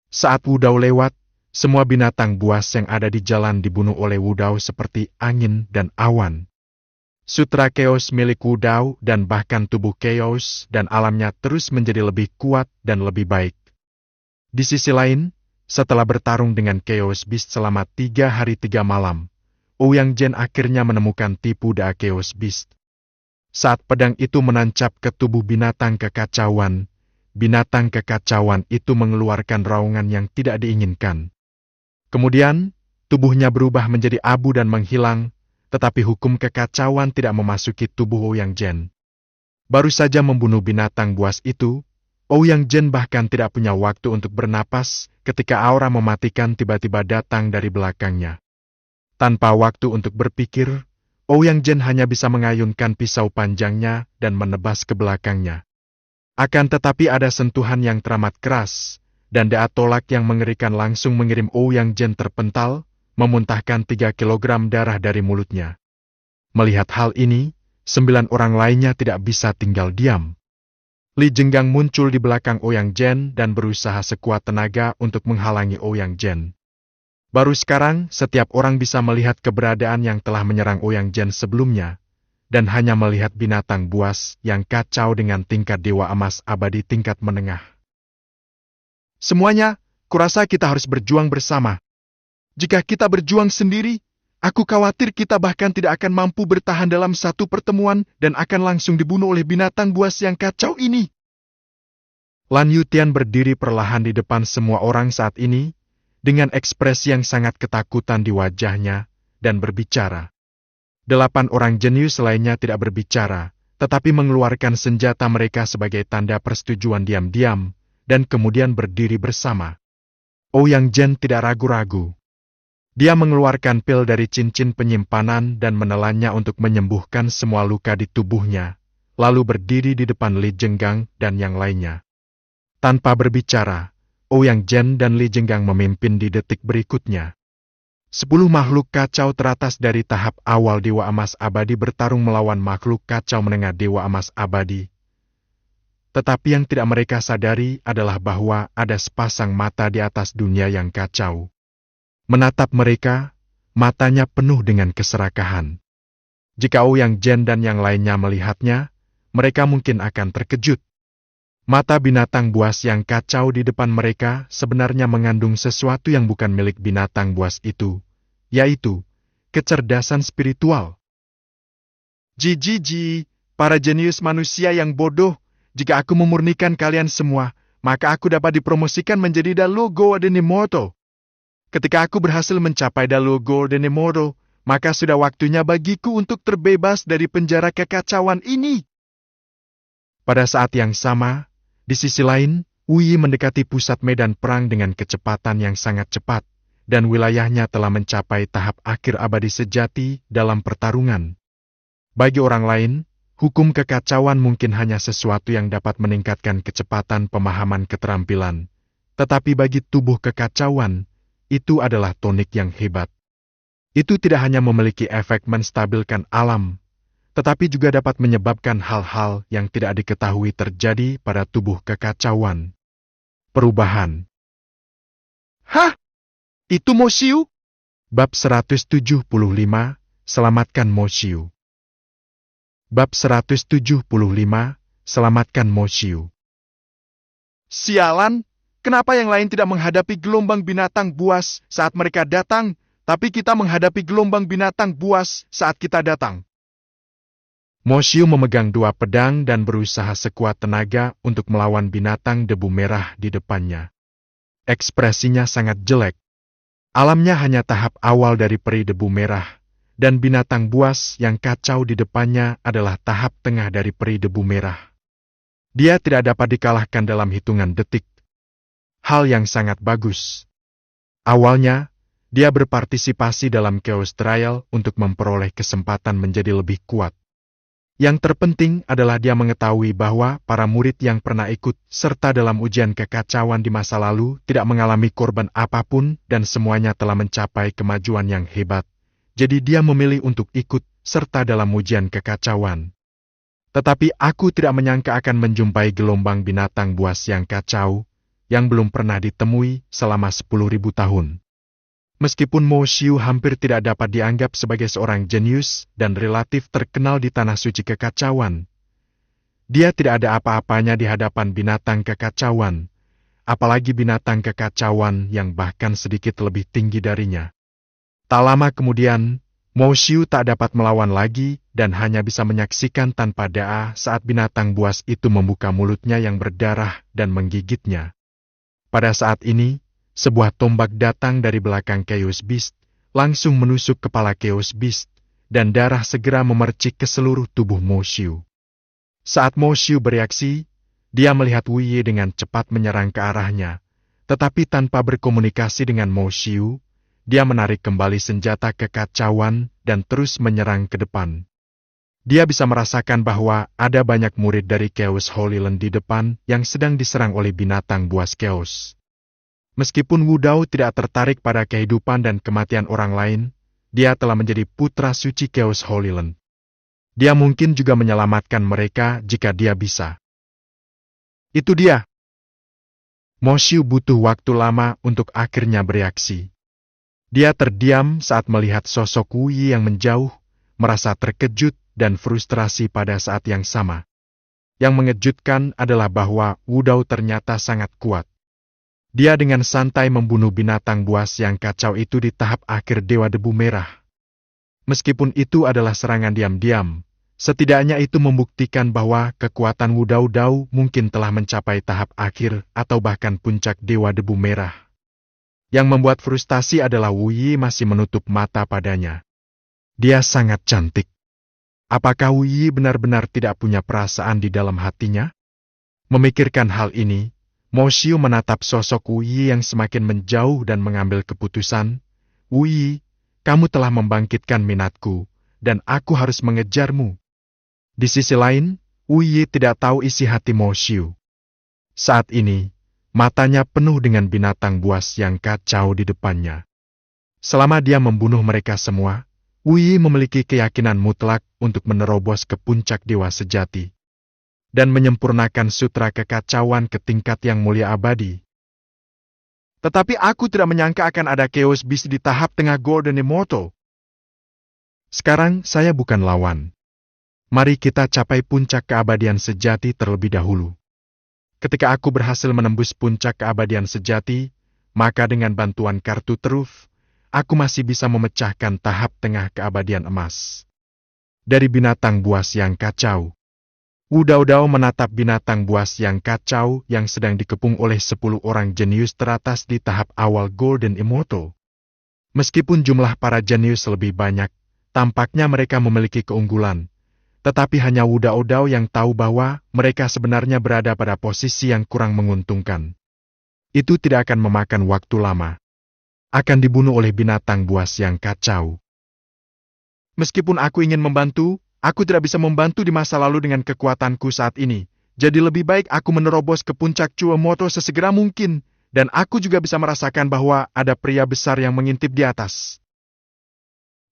Saat Wu Dao lewat, semua binatang buas yang ada di jalan dibunuh oleh Wu Dao seperti angin dan awan. Sutra Chaos milik Wu Dao dan bahkan tubuh Chaos dan alamnya terus menjadi lebih kuat dan lebih baik. Di sisi lain, setelah bertarung dengan Chaos Beast selama 3 hari 3 malam, Ouyang Zhen akhirnya menemukan tipu daya Chaos Beast. Saat pedang itu menancap ke tubuh binatang kekacauan itu mengeluarkan raungan yang tidak diinginkan. Kemudian, tubuhnya berubah menjadi abu dan menghilang, tetapi hukum kekacauan tidak memasuki tubuh Ouyang Zhen. Baru saja membunuh binatang buas itu, Ouyang Zhen bahkan tidak punya waktu untuk bernapas ketika aura mematikan tiba-tiba datang dari belakangnya. Tanpa waktu untuk berpikir, Ouyang Zhen hanya bisa mengayunkan pisau panjangnya dan menebas ke belakangnya. Akan tetapi ada sentuhan yang teramat keras, dan dea tolak yang mengerikan langsung mengirim Ouyang Zhen terpental, memuntahkan 3 kilogram darah dari mulutnya. Melihat hal ini, 9 orang lainnya tidak bisa tinggal diam. Li Jenggang muncul di belakang Ouyang Zhen dan berusaha sekuat tenaga untuk menghalangi Ouyang Zhen. Baru sekarang, setiap orang bisa melihat keberadaan yang telah menyerang Ouyang Zhen sebelumnya, dan hanya melihat binatang buas yang kacau dengan tingkat Dewa Emas Abadi tingkat menengah. Semuanya, kurasa kita harus berjuang bersama. Jika kita berjuang sendiri, aku khawatir kita bahkan tidak akan mampu bertahan dalam satu pertemuan dan akan langsung dibunuh oleh binatang buas yang kacau ini. Lan Yutian berdiri perlahan di depan semua orang saat ini, dengan ekspresi yang sangat ketakutan di wajahnya, dan berbicara. 8 orang jenius lainnya tidak berbicara, tetapi mengeluarkan senjata mereka sebagai tanda persetujuan diam-diam, dan kemudian berdiri bersama. Ouyang Zhen tidak ragu-ragu. Dia mengeluarkan pil dari cincin penyimpanan dan menelannya untuk menyembuhkan semua luka di tubuhnya, lalu berdiri di depan Li Jenggang dan yang lainnya. Tanpa berbicara, Ouyang Zhen dan Li Jenggang memimpin di detik berikutnya. 10 makhluk kacau teratas dari tahap awal Dewa Emas Abadi bertarung melawan makhluk kacau menengah Dewa Emas Abadi. Tetapi yang tidak mereka sadari adalah bahwa ada sepasang mata di atas dunia yang kacau. Menatap mereka, matanya penuh dengan keserakahan. Jika Ouyang Zhen dan yang lainnya melihatnya, mereka mungkin akan terkejut. Mata binatang buas yang kacau di depan mereka sebenarnya mengandung sesuatu yang bukan milik binatang buas itu, yaitu kecerdasan spiritual. Jijiji, para jenius manusia yang bodoh, jika aku memurnikan kalian semua, maka aku dapat dipromosikan menjadi Daluo Golden Immortal. Ketika aku berhasil mencapai Daluo Golden Immortal, maka sudah waktunya bagiku untuk terbebas dari penjara kekacauan ini. Pada saat yang sama, di sisi lain, Wu Yi mendekati pusat medan perang dengan kecepatan yang sangat cepat, dan wilayahnya telah mencapai tahap akhir abadi sejati dalam pertarungan. Bagi orang lain, hukum kekacauan mungkin hanya sesuatu yang dapat meningkatkan kecepatan pemahaman keterampilan, tetapi bagi tubuh kekacauan, itu adalah tonik yang hebat. Itu tidak hanya memiliki efek menstabilkan alam, tetapi juga dapat menyebabkan hal-hal yang tidak diketahui terjadi pada tubuh kekacauan. Perubahan. Hah? Itu Mo Xiu? Bab 175, Selamatkan Mo Xiu. Bab 175, Selamatkan Mo Xiu. Sialan, kenapa yang lain tidak menghadapi gelombang binatang buas saat mereka datang, tapi kita menghadapi gelombang binatang buas saat kita datang? Mo Xiu memegang 2 pedang dan berusaha sekuat tenaga untuk melawan binatang debu merah di depannya. Ekspresinya sangat jelek. Alamnya hanya tahap awal dari peri debu merah, dan binatang buas yang kacau di depannya adalah tahap tengah dari peri debu merah. Dia tidak dapat dikalahkan dalam hitungan detik. Hal yang sangat bagus. Awalnya, Dia berpartisipasi dalam Chaos Trial untuk memperoleh kesempatan menjadi lebih kuat. Yang terpenting adalah dia mengetahui bahwa para murid yang pernah ikut serta dalam ujian kekacauan di masa lalu tidak mengalami korban apapun dan semuanya telah mencapai kemajuan yang hebat. Jadi dia memilih untuk ikut serta dalam ujian kekacauan. Tetapi aku tidak menyangka akan menjumpai gelombang binatang buas yang kacau, yang belum pernah ditemui selama 10.000 tahun. Meskipun Mo Xiu hampir tidak dapat dianggap sebagai seorang jenius dan relatif terkenal di tanah suci kekacauan, dia tidak ada apa-apanya di hadapan binatang kekacauan, apalagi binatang kekacauan yang bahkan sedikit lebih tinggi darinya. Tak lama kemudian, Mo Xiu tak dapat melawan lagi dan hanya bisa menyaksikan tanpa doa saat binatang buas itu membuka mulutnya yang berdarah dan menggigitnya. Pada saat ini, sebuah tombak datang dari belakang Chaos Beast, langsung menusuk kepala Chaos Beast, dan darah segera memercik ke seluruh tubuh Mo Xiu. Saat Mo Xiu bereaksi, dia melihat Wu Yi dengan cepat menyerang ke arahnya, tetapi tanpa berkomunikasi dengan Mo Xiu, dia menarik kembali senjata kekacauan dan terus menyerang ke depan. Dia bisa merasakan bahwa ada banyak murid dari Chaos Holy Land di depan yang sedang diserang oleh binatang buas Chaos. Meskipun Wu Dao tidak tertarik pada kehidupan dan kematian orang lain, dia telah menjadi putra suci Chaos Holy Land. Dia mungkin juga menyelamatkan mereka jika dia bisa. Itu dia. Mo Xiu butuh waktu lama untuk akhirnya bereaksi. Dia terdiam saat melihat sosok Wu Yi yang menjauh, merasa terkejut dan frustrasi pada saat yang sama. Yang mengejutkan adalah bahwa Wu Dao ternyata sangat kuat. Dia dengan santai membunuh binatang buas yang kacau itu di tahap akhir Dewa Debu Merah. Meskipun itu adalah serangan diam-diam, setidaknya itu membuktikan bahwa kekuatan Wu Dao mungkin telah mencapai tahap akhir atau bahkan puncak Dewa Debu Merah. Yang membuat frustasi adalah Wu Yi masih menutup mata padanya. Dia sangat cantik. Apakah Wu Yi benar-benar tidak punya perasaan di dalam hatinya? Memikirkan hal ini, Mo Xiu menatap sosok Wu Yi yang semakin menjauh dan mengambil keputusan. Wu Yi, kamu telah membangkitkan minatku, dan aku harus mengejarmu. Di sisi lain, Wu Yi tidak tahu isi hati Mo Xiu. Saat ini, matanya penuh dengan binatang buas yang kacau di depannya. Selama dia membunuh mereka semua, Wu Yi memiliki keyakinan mutlak untuk menerobos ke puncak dewa sejati dan menyempurnakan sutra kekacauan ke tingkat yang mulia abadi. Tetapi aku tidak menyangka akan ada Chaos Beast di tahap tengah Golden Immortal. Sekarang saya bukan lawan. Mari kita capai puncak keabadian sejati terlebih dahulu. Ketika aku berhasil menembus puncak keabadian sejati, maka dengan bantuan kartu truf, aku masih bisa memecahkan tahap tengah keabadian emas. Dari binatang buas yang kacau. Wu Dao menatap binatang buas yang kacau yang sedang dikepung oleh 10 orang jenius teratas di tahap awal Golden Immortal. Meskipun jumlah para jenius lebih banyak, tampaknya mereka memiliki keunggulan. Tetapi hanya Wu Dao yang tahu bahwa mereka sebenarnya berada pada posisi yang kurang menguntungkan. Itu tidak akan memakan waktu lama. Akan dibunuh oleh binatang buas yang kacau. Meskipun aku ingin membantu, aku tidak bisa membantu di masa lalu dengan kekuatanku saat ini. Jadi lebih baik aku menerobos ke puncak Chuemoto sesegera mungkin, dan aku juga bisa merasakan bahwa ada pria besar yang mengintip di atas.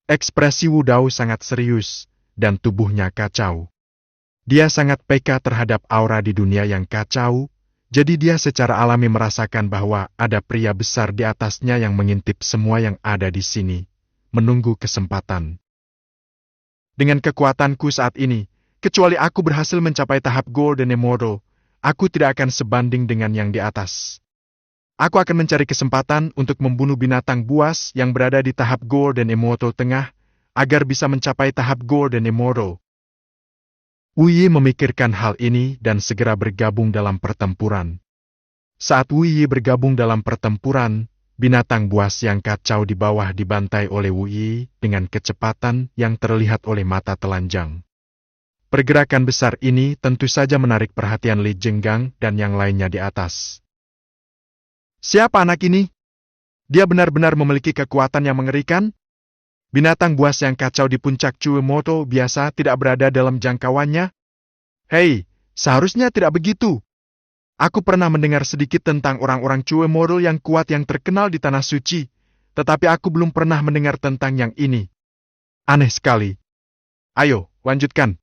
Ekspresi Wu Dao sangat serius, dan tubuhnya kacau. Dia sangat peka terhadap aura di dunia yang kacau, jadi dia secara alami merasakan bahwa ada pria besar di atasnya yang mengintip semua yang ada di sini, menunggu kesempatan. Dengan kekuatanku saat ini, kecuali aku berhasil mencapai tahap Golden Immortal, aku tidak akan sebanding dengan yang di atas. Aku akan mencari kesempatan untuk membunuh binatang buas yang berada di tahap Golden Immortal tengah, agar bisa mencapai tahap Golden Immortal. Wu Yi memikirkan hal ini dan segera bergabung dalam pertempuran. Saat Wu Yi bergabung dalam pertempuran, binatang buas yang kacau di bawah dibantai oleh Wu Yi dengan kecepatan yang terlihat oleh mata telanjang. Pergerakan besar ini tentu saja menarik perhatian Li Jenggang dan yang lainnya di atas. Siapa anak ini? Dia benar-benar memiliki kekuatan yang mengerikan? Binatang buas yang kacau di puncak Cuemoto biasa tidak berada dalam jangkauannya? Hei, seharusnya tidak begitu. Aku pernah mendengar sedikit tentang orang-orang Cuemoto yang kuat yang terkenal di Tanah Suci, tetapi aku belum pernah mendengar tentang yang ini. Aneh sekali. Ayo, lanjutkan.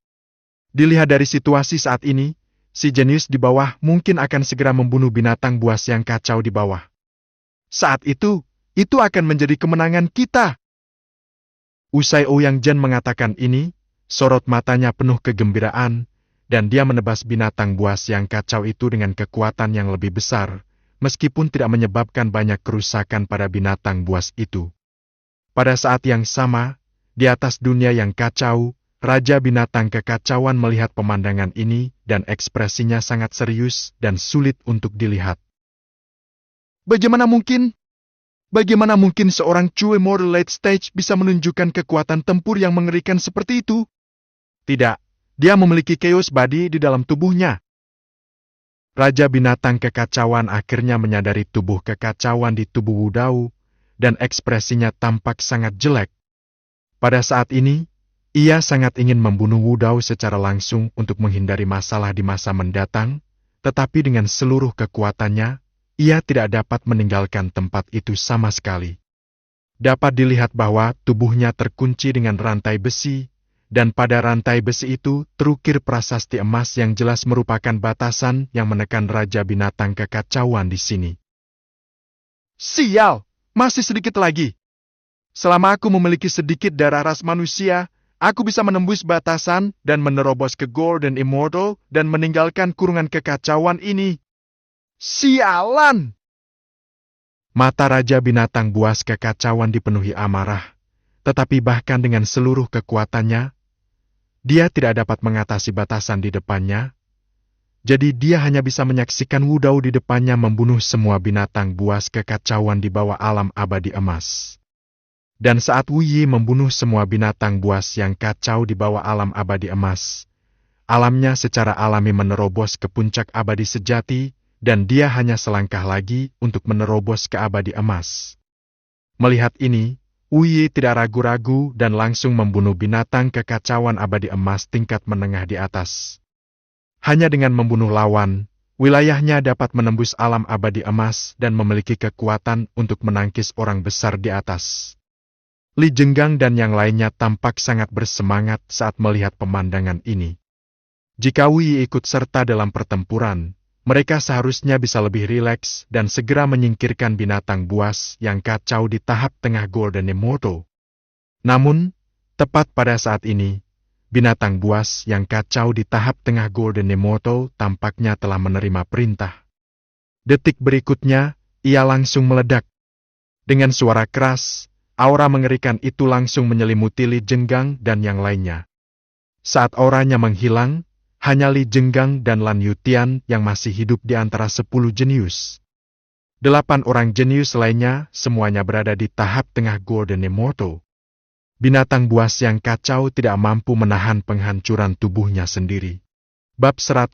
Dilihat dari situasi saat ini, si jenius di bawah mungkin akan segera membunuh binatang buas yang kacau di bawah. Saat itu akan menjadi kemenangan kita. Usai Ouyang Zhen mengatakan ini, sorot matanya penuh kegembiraan, dan dia menebas binatang buas yang kacau itu dengan kekuatan yang lebih besar, meskipun tidak menyebabkan banyak kerusakan pada binatang buas itu. Pada saat yang sama, di atas dunia yang kacau, Raja Binatang Kekacauan melihat pemandangan ini dan ekspresinya sangat serius dan sulit untuk dilihat. Bagaimana mungkin? Bagaimana mungkin seorang Cuemoto late stage bisa menunjukkan kekuatan tempur yang mengerikan seperti itu? Tidak, dia memiliki chaos body di dalam tubuhnya. Raja Binatang Kekacauan akhirnya menyadari tubuh kekacauan di tubuh Wu Dao, dan ekspresinya tampak sangat jelek. Pada saat ini, ia sangat ingin membunuh Wu Dao secara langsung untuk menghindari masalah di masa mendatang, tetapi dengan seluruh kekuatannya, ia tidak dapat meninggalkan tempat itu sama sekali. Dapat dilihat bahwa tubuhnya terkunci dengan rantai besi, dan pada rantai besi itu terukir prasasti emas yang jelas merupakan batasan yang menekan Raja Binatang Kekacauan di sini. Sial, masih sedikit lagi. Selama aku memiliki sedikit darah ras manusia, aku bisa menembus batasan dan menerobos ke Golden Immortal dan meninggalkan kurungan kekacauan ini. Sialan! Mata Raja Binatang Buas Kekacauan dipenuhi amarah, tetapi bahkan dengan seluruh kekuatannya, dia tidak dapat mengatasi batasan di depannya, jadi dia hanya bisa menyaksikan Wu Dao di depannya membunuh semua binatang buas kekacauan di bawah alam abadi emas. Dan saat Wu Yi membunuh semua binatang buas yang kacau di bawah alam abadi emas, alamnya secara alami menerobos ke puncak abadi sejati, dan dia hanya selangkah lagi untuk menerobos ke abadi emas. Melihat ini, Wu Yi tidak ragu-ragu dan langsung membunuh binatang kekacauan abadi emas tingkat menengah di atas. Hanya dengan membunuh lawan, wilayahnya dapat menembus alam abadi emas dan memiliki kekuatan untuk menangkis orang besar di atas. Li Jenggang dan yang lainnya tampak sangat bersemangat saat melihat pemandangan ini. Jika Wu Yi ikut serta dalam pertempuran, mereka seharusnya bisa lebih rileks dan segera menyingkirkan binatang buas yang kacau di tahap tengah Golden Immortal. Namun, tepat pada saat ini, binatang buas yang kacau di tahap tengah Golden Immortal tampaknya telah menerima perintah. Detik berikutnya, ia langsung meledak. Dengan suara keras, aura mengerikan itu langsung menyelimuti Li Jenggang dan yang lainnya. Saat auranya menghilang, hanya Li Jenggang dan Lan Yutian yang masih hidup di antara 10 jenius. 8 orang jenius lainnya semuanya berada di tahap tengah Golden Immortal. Binatang buas yang kacau tidak mampu menahan penghancuran tubuhnya sendiri. Bab 100